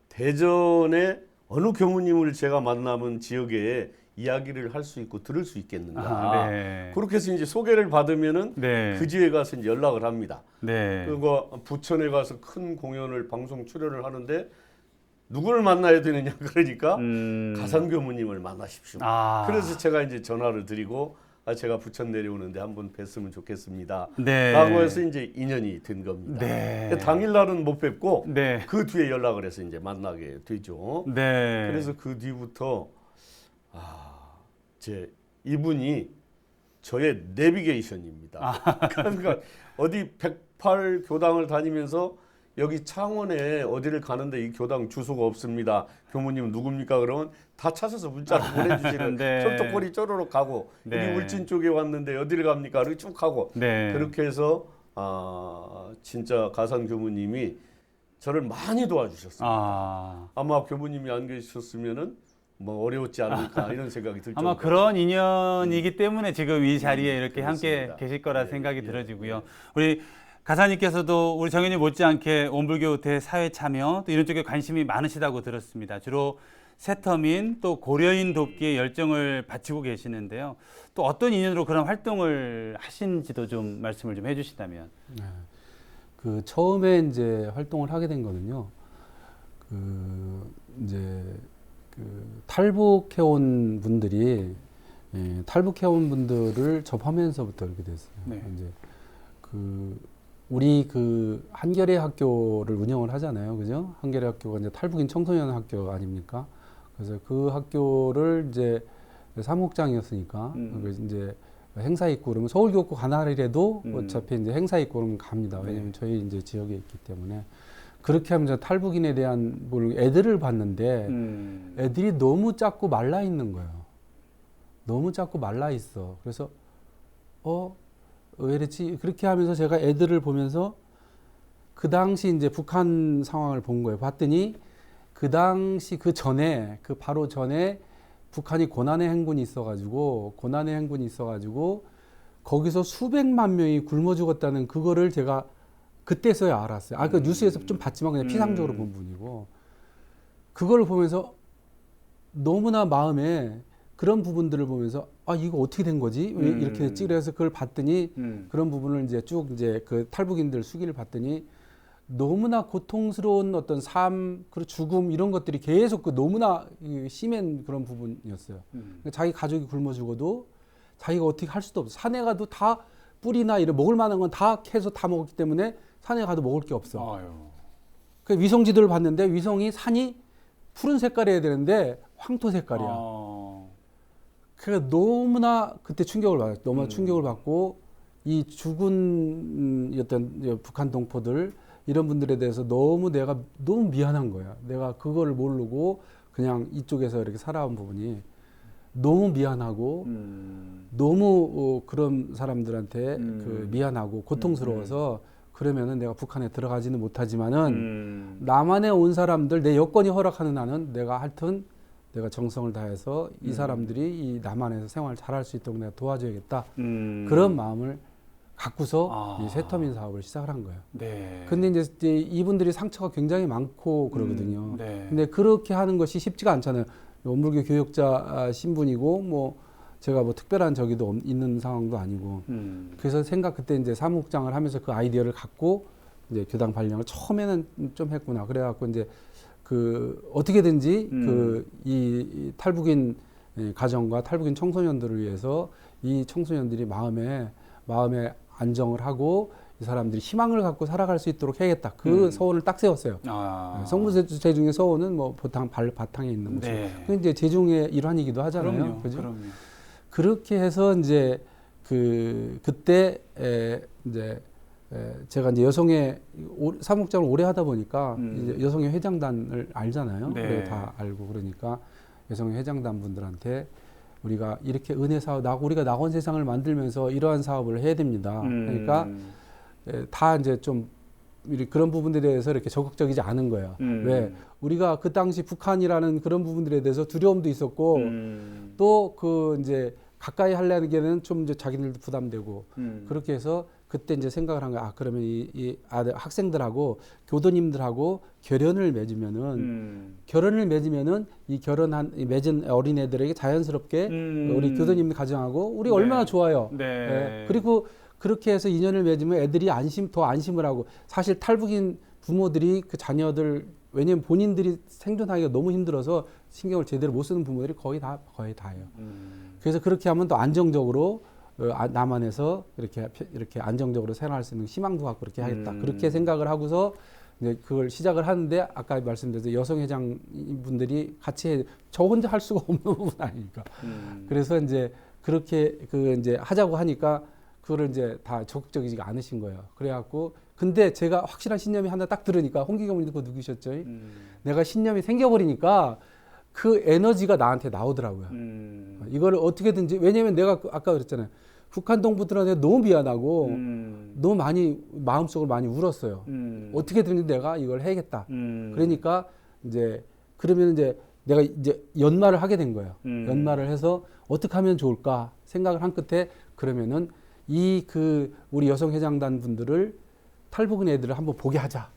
대전에 어느 교무님을 제가 만나면 지역에 이야기를 할 수 있고 들을 수 있겠는가. 네, 그렇게 해서 이제 소개를 받으면은 네, 그 지에 가서 이제 연락을 합니다. 네, 그리고 부천에 가서 큰 공연을 방송 출연을 하는데 누구를 만나야 되느냐 그러니까 가산 교무님을 만나십시오. 그래서 제가 이제 전화를 드리고 제가 부천 내려오는데 한번 뵀으면 좋겠습니다. 네. 라고 해서 이제 인연이 된 겁니다. 네. 당일날은 못 뵙고 네. 그 뒤에 연락을 해서 이제 만나게 되죠. 네. 그래서 그 뒤부터 이분이 저의 내비게이션입니다. 그러니까 어디 108 교당을 다니면서 여기 창원에 어디를 가는데 이 교당 주소가 없습니다. 교무님 누굽니까? 그러면 다 찾아서 문자를 보내주시는 네. 손톱골이 쪼르륵 가고 네. 여기 울진 쪽에 왔는데 어디를 갑니까? 이렇게 쭉 가고 네. 그렇게 해서 진짜 가산 교무님이 저를 많이 도와주셨습니다. 아마 교무님이 안 계셨으면은 뭐 어려웠지 않을까 이런 생각이 들 아마 정도로. 그런 인연이기 때문에 지금 이 자리에 이렇게 그렇습니다. 함께 계실 거라 예, 생각이 예, 들어지고요. 우리 가사님께서도 우리 정현이 못지않게 원불교 대사회 참여 또 이런 쪽에 관심이 많으시다고 들었습니다. 주로 세터민 또 고려인 돕기에 열정을 바치고 계시는데요. 또 어떤 인연으로 그런 활동을 하신지도 좀 말씀을 좀 해주시다면. 네. 그 처음에 이제 활동을 하게 된 거는요. 이제 탈북해온 분들이 탈북해온 분들을 접하면서부터 이렇게 됐어요. 네. 이제 우리 한겨레 학교를 운영을 하잖아요, 그죠? 한겨레 학교가 이제 탈북인 청소년 학교 아닙니까? 그래서 그 학교를 이제 사무국장이었으니까 이제 행사 있고 그러면 서울교육구 가나리라도 어차피 이제 행사 있고 그러면 갑니다. 왜냐면 저희 이제 지역에 있기 때문에. 그렇게 하면서 탈북인에 대한 애들을 봤는데 애들이 너무 작고 말라 있는 거예요. 너무 작고 말라 있어. 그래서 왜 이랬지? 그렇게 하면서 제가 애들을 보면서 그 당시 이제 북한 상황을 본 거예요. 봤더니 그 당시 그 전에 그 바로 전에 북한이 고난의 행군이 있어가지고 거기서 수백만 명이 굶어 죽었다는 그거를 제가 그때서야 알았어요. 그 뉴스에서 좀 봤지만 그냥 피상적으로 본 분이고 그걸 보면서 너무나 마음에 그런 부분들을 보면서 이거 어떻게 된 거지? 왜 이렇게 됐지? 그래서 그걸 봤더니 그런 부분을 이제 쭉 이제 그 탈북인들 수기를 봤더니 너무나 고통스러운 어떤 삶, 그리고 죽음 이런 것들이 계속 그 너무나 심한 그런 부분이었어요. 그러니까 자기 가족이 굶어 죽어도 자기가 어떻게 할 수도 없어. 산에 가도 다 뿌리나 이런 먹을 만한 건 다 캐서 다 먹었기 때문에 산에 가도 먹을 게 없어. 그 위성 지도를 봤는데 위성이 산이 푸른 색깔이어야 되는데 황토 색깔이야. 그래서 너무나 그때 충격을 받았어요. 너무나 충격을 받고 이 죽은 어떤 북한 동포들 이런 분들에 대해서 내가 너무 미안한 거야. 내가 그거를 모르고 그냥 이쪽에서 이렇게 살아온 부분이 너무 미안하고 너무 그런 사람들한테 그 미안하고 고통스러워서 그러면은 내가 북한에 들어가지는 못하지만은 남한에 온 사람들 내 여건이 허락하는 한은 내가 하여튼 내가 정성을 다해서 이 사람들이 이 남한에서 생활을 잘할 수 있도록 내가 도와줘야겠다. 그런 마음을 갖고서 이 새터민 사업을 시작을 한 거예요. 네. 근데 이제 이분들이 상처가 굉장히 많고 그러거든요. 네. 근데 그렇게 하는 것이 쉽지가 않잖아요. 원불교 교역자 신분이고 뭐 제가 뭐 특별한 저기도 있는 상황도 아니고. 그래서 그때 이제 사무국장을 하면서 그 아이디어를 갖고 이제 교당 발령을 처음에는 좀 했구나. 그래갖고 이제 그 어떻게든지 이 탈북인 가정과 탈북인 청소년들을 위해서 이 청소년들이 마음에 안정을 하고 이 사람들이 희망을 갖고 살아갈 수 있도록 해야겠다. 그 서원을 딱 세웠어요. 성부제중의 서원은 뭐 보통 바탕에 있는 거죠. 네. 그 이제 제중의 일환이기도 하잖아요. 그럼요. 그렇게 해서 이제 그때 이제 제가 이제 여성의 사무국장을 오래 하다 보니까 이제 여성의 회장단을 알잖아요. 네. 그래 다 알고 그러니까 여성의 회장단 분들한테 우리가 이렇게 은혜 사업, 우리가 낙원 세상을 만들면서 이러한 사업을 해야 됩니다. 그러니까 다 이제 좀 그런 부분들에 대해서 이렇게 적극적이지 않은 거예요. 왜? 우리가 그 당시 북한이라는 그런 부분들에 대해서 두려움도 있었고 또 그 이제 가까이 하려는 게는 좀 이제 자기들도 부담되고 그렇게 해서 그때 이제 생각을 한 거야. 그러면 이 학생들하고 교도님들하고 결연을 맺으면은 이 맺은 어린애들에게 자연스럽게 우리 교도님 가정하고 우리 얼마나 좋아요. 네. 그리고 그렇게 해서 인연을 맺으면 애들이 더 안심을 하고 사실 탈북인 부모들이 그 자녀들 왜냐면 본인들이 생존하기가 너무 힘들어서 신경을 제대로 못 쓰는 부모들이 거의 다예요. 그래서 그렇게 하면 또 안정적으로 남한에서 이렇게 안정적으로 생활할 수 있는 희망도 갖고 그렇게 하겠다. 그렇게 생각을 하고서 이제 그걸 시작을 하는데 아까 말씀드렸듯이 여성회장 분들이 같이 저 혼자 할 수가 없는 부분 아니니까. 그래서 이제 그렇게 이제 하자고 하니까 그거를 이제 다 적극적이지가 않으신 거예요. 그래갖고 근데 제가 확실한 신념이 하나 딱 들으니까 홍기경님 그거 누구셨죠? 내가 신념이 생겨버리니까 그 에너지가 나한테 나오더라고요. 이거를 어떻게든지 왜냐면 내가 아까 그랬잖아요. 북한 동포들한테 너무 미안하고 너무 마음속으로 많이 울었어요. 어떻게든지 내가 이걸 해야겠다. 그러니까 그러면 내가 연말을 하게 된 거예요. 연말을 해서 어떻게 하면 좋을까 생각을 한 끝에 그러면은 우리 여성회장단 분들을 탈북인 애들을 한번 보게 하자.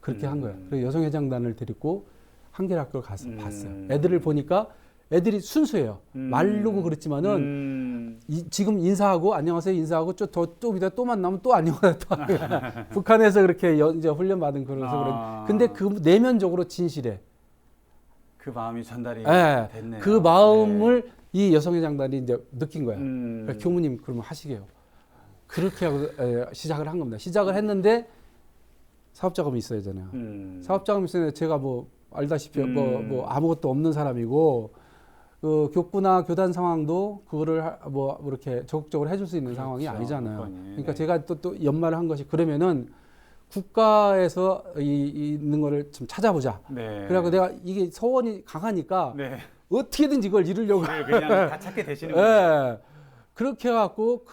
그렇게 한 거예요. 그래서 여성회장단을 데리고 한길학교를 가서 봤어요. 애들을 보니까 애들이 순수해요. 말르고 그렇지만은 지금 인사하고 안녕하세요 인사하고 또 이따 만나면 또 안녕하세요 또 북한에서 그렇게 이제 훈련 받은 그래서 근데 그 내면적으로 진실해. 그 마음이 전달이 됐네요. 그 마음을 이 여성회장단이 이제 느낀 거야. 그러니까 교무님 그러면 하시게요. 그렇게 하고 시작을 한 겁니다. 시작을 했는데 사업자금이 있어야 되잖아요. 사업자금이 있었는데 제가 뭐 알다시피 뭐 아무것도 없는 사람이고 그 교구나 교단 상황도 그거를 뭐 이렇게 적극적으로 해줄 수 있는 상황이 아니잖아요. 그러니까 제가 또 연말을 한 것이 그러면은 국가에서 있는 거를 좀 찾아보자. 그래갖고 내가 이게 서원이 강하니까 어떻게든지 이걸 이루려고 그냥 다 찾게 되시는 거예요. 그렇게 해갖고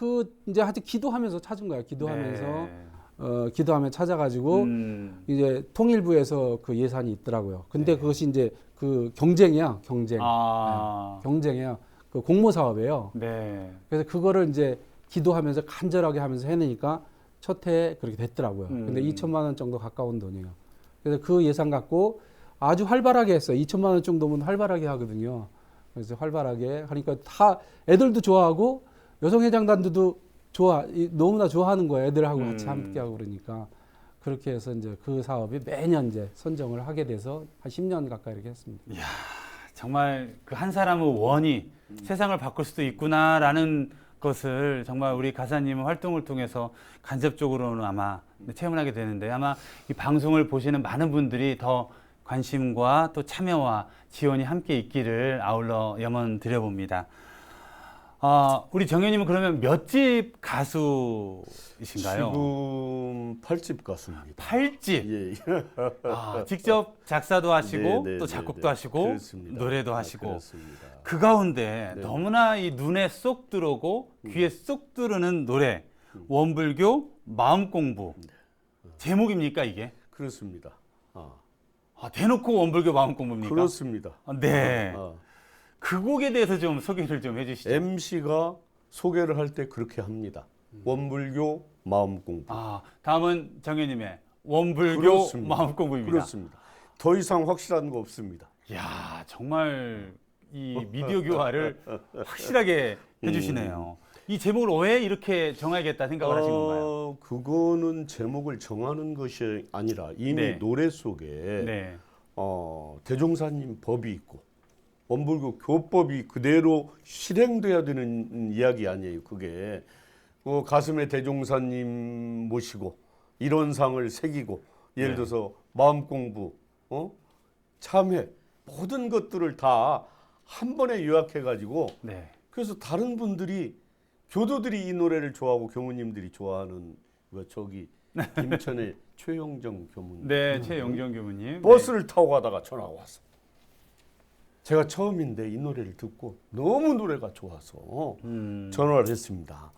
이제 하여튼 기도하면서 찾은 거야. 기도하면서 기도하면 찾아가지고 이제 통일부에서 그 예산이 있더라고요. 근데 그것이 이제 그 경쟁이야, 경쟁. 경쟁이야. 그 공모 사업이에요. 네. 그래서 그거를 이제 기도하면서 간절하게 하면서 해내니까 첫 해에 그렇게 됐더라고요. 근데 2천만 원 정도 가까운 돈이에요. 그래서 그 예산 갖고 아주 활발하게 했어요. 2천만 원 정도면 활발하게 하거든요. 그래서 활발하게 하니까 다 애들도 좋아하고 여성회장단들도 너무나 좋아하는 거예요. 애들하고 같이 함께하고 그러니까. 그렇게 해서 이제 그 사업이 매년 이제 선정을 하게 돼서 한 10년 가까이 이렇게 했습니다. 이야, 정말 그 한 사람의 원이 세상을 바꿀 수도 있구나라는 것을 정말 우리 가사님 활동을 통해서 간접적으로는 아마 체험하게 되는데 아마 이 방송을 보시는 많은 분들이 더 관심과 또 참여와 지원이 함께 있기를 아울러 염원 드려봅니다. 우리 정현님은 그러면 몇 집 가수이신가요? 지금 8집 가수입니다. 8집? 예. 직접 작사도 하시고 네, 또 네, 작곡도 네. 하시고 그렇습니다. 노래도 하시고 그렇습니다. 그 가운데 네. 너무나 이 눈에 쏙 들어오고 귀에 쏙 들어오는 노래 원불교 마음공부 제목입니까 이게? 그렇습니다. 대놓고 원불교 마음공부입니까? 그렇습니다. 네. 그 곡에 대해서 좀 소개를 좀 해주시죠. MC가 소개를 할 때 그렇게 합니다. 원불교 마음공부. 다음은 정현님의 원불교 그렇습니다. 마음공부입니다. 그렇습니다. 더 이상 확실한 거 없습니다. 이야, 정말 이 미디어 교화를 확실하게 해주시네요. 이 제목을 왜 이렇게 정하겠다 생각을 하신 건가요? 그거는 제목을 정하는 것이 아니라 이미 네. 노래 속에 네. 대종사님 법이 있고 원불교 교법이 그대로 실행돼야 되는 이야기 아니에요. 그게 가슴에 대종사님 모시고 이런 상을 새기고 예를 들어서 마음 공부, 참회 모든 것들을 다 한 번에 요약해 가지고 그래서 다른 분들이 교도들이 이 노래를 좋아하고 교무님들이 좋아하는 저기 김천의 최영정 교무님. 네, 최영정 교무님. 버스를 타고 가다가 전화가 왔어. 제가 처음인데 이 노래를 듣고 너무 노래가 좋아서 전화를 했습니다.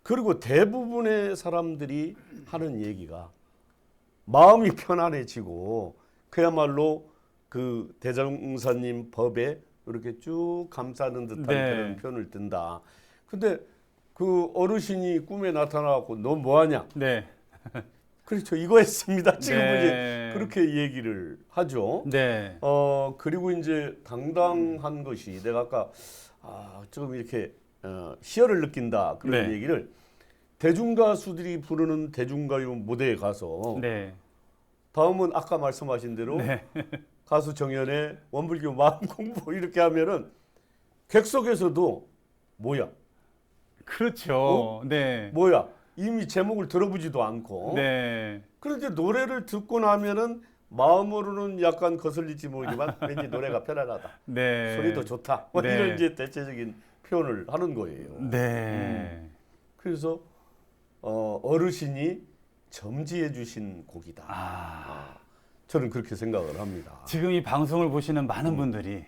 그리고 대부분의 사람들이 하는 얘기가 마음이 편안해지고 그야말로 그 대종사님 법에 이렇게 쭉 감싸는 듯한 그런 표현을 든다. 근데 그 어르신이 꿈에 나타나고 너 뭐하냐? 네. 그렇죠. 이거 했습니다. 지금 이제 그렇게 얘기를 하죠. 네. 그리고 이제 당당한 것이 내가 아까 좀 이렇게 희열을 느낀다 그런 얘기를 대중가수들이 부르는 대중가요 무대에 가서 다음은 아까 말씀하신 대로 가수 정연의 원불교 마음공부 이렇게 하면은 객석에서도 뭐야? 그렇죠. 뭐야? 이미 제목을 들어보지도 않고. 그런데 노래를 듣고 나면은 마음으로는 약간 거슬릴지 모르지만 왠지 노래가 편안하다. 소리도 좋다. 이런 이제 대체적인 표현을 하는 거예요. 그래서 어르신이 점지해 주신 곡이다. 저는 그렇게 생각을 합니다. 지금 이 방송을 보시는 많은 분들이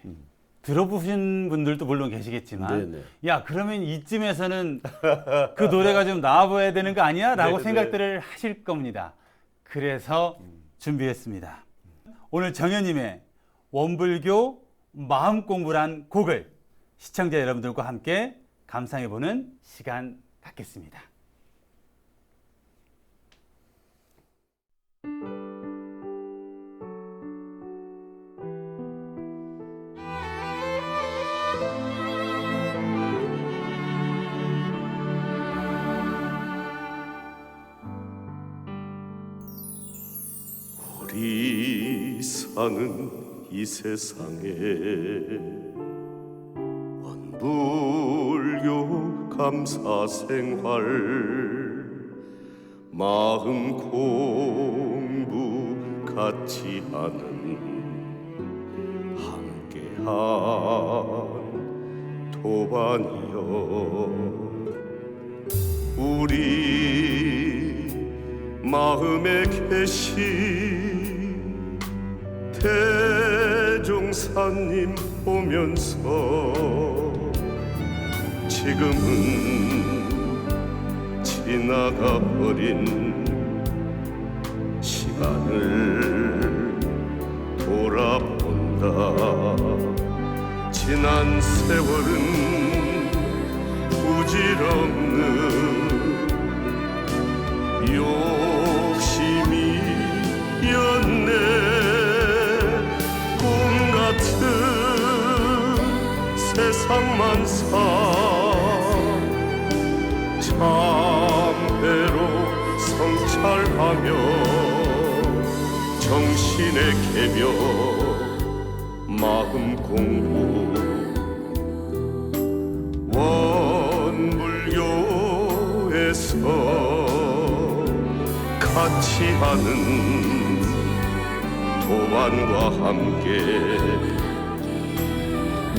들어보신 분들도 물론 계시겠지만 야 그러면 이쯤에서는 그 노래가 좀 나와봐야 되는 거 아니야? 라고 생각들을 하실 겁니다. 그래서 준비했습니다. 오늘 정현님의 원불교 마음공부란 곡을 시청자 여러분들과 함께 감상해보는 시간 갖겠습니다. 우리 사는 이 세상에 원불교 감사 생활 마음 공부 같이 하는 함께한 도반이여 우리 마음에 계신 대종사님 보면서 지금은 지나가 버린 시간을 돌아본다. 지난 세월은 부질없는 욕심이었네. 꿈 같은 세상만 사 참회로 성찰하며 정신의 개벽 마음 공부 원불교에서 같이 하는 도반과 함께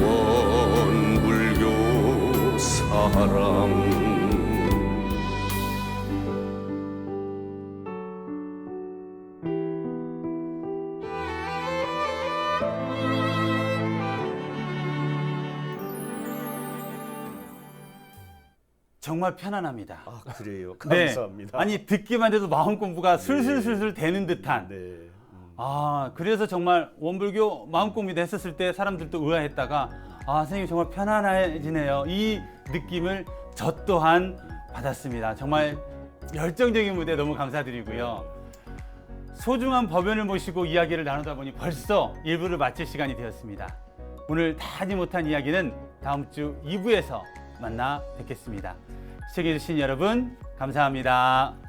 원불교 사랑. 정말 편안합니다. 아, 그래요. 감사합니다. 네. 아니 듣기만 해도 마음 공부가 술술술술 되는 듯한. 네. 아, 그래서 정말 원불교 마음 공부도 했었을 때 사람들도 의아했다가 아, 선생님 정말 편안해지네요. 이 느낌을 저 또한 받았습니다. 정말 열정적인 무대 너무 감사드리고요. 소중한 법연을 모시고 이야기를 나누다 보니 벌써 1부를 마칠 시간이 되었습니다. 오늘 다 하지 못한 이야기는 다음 주 2부에서 만나 뵙겠습니다. 시청해주신 여러분 감사합니다.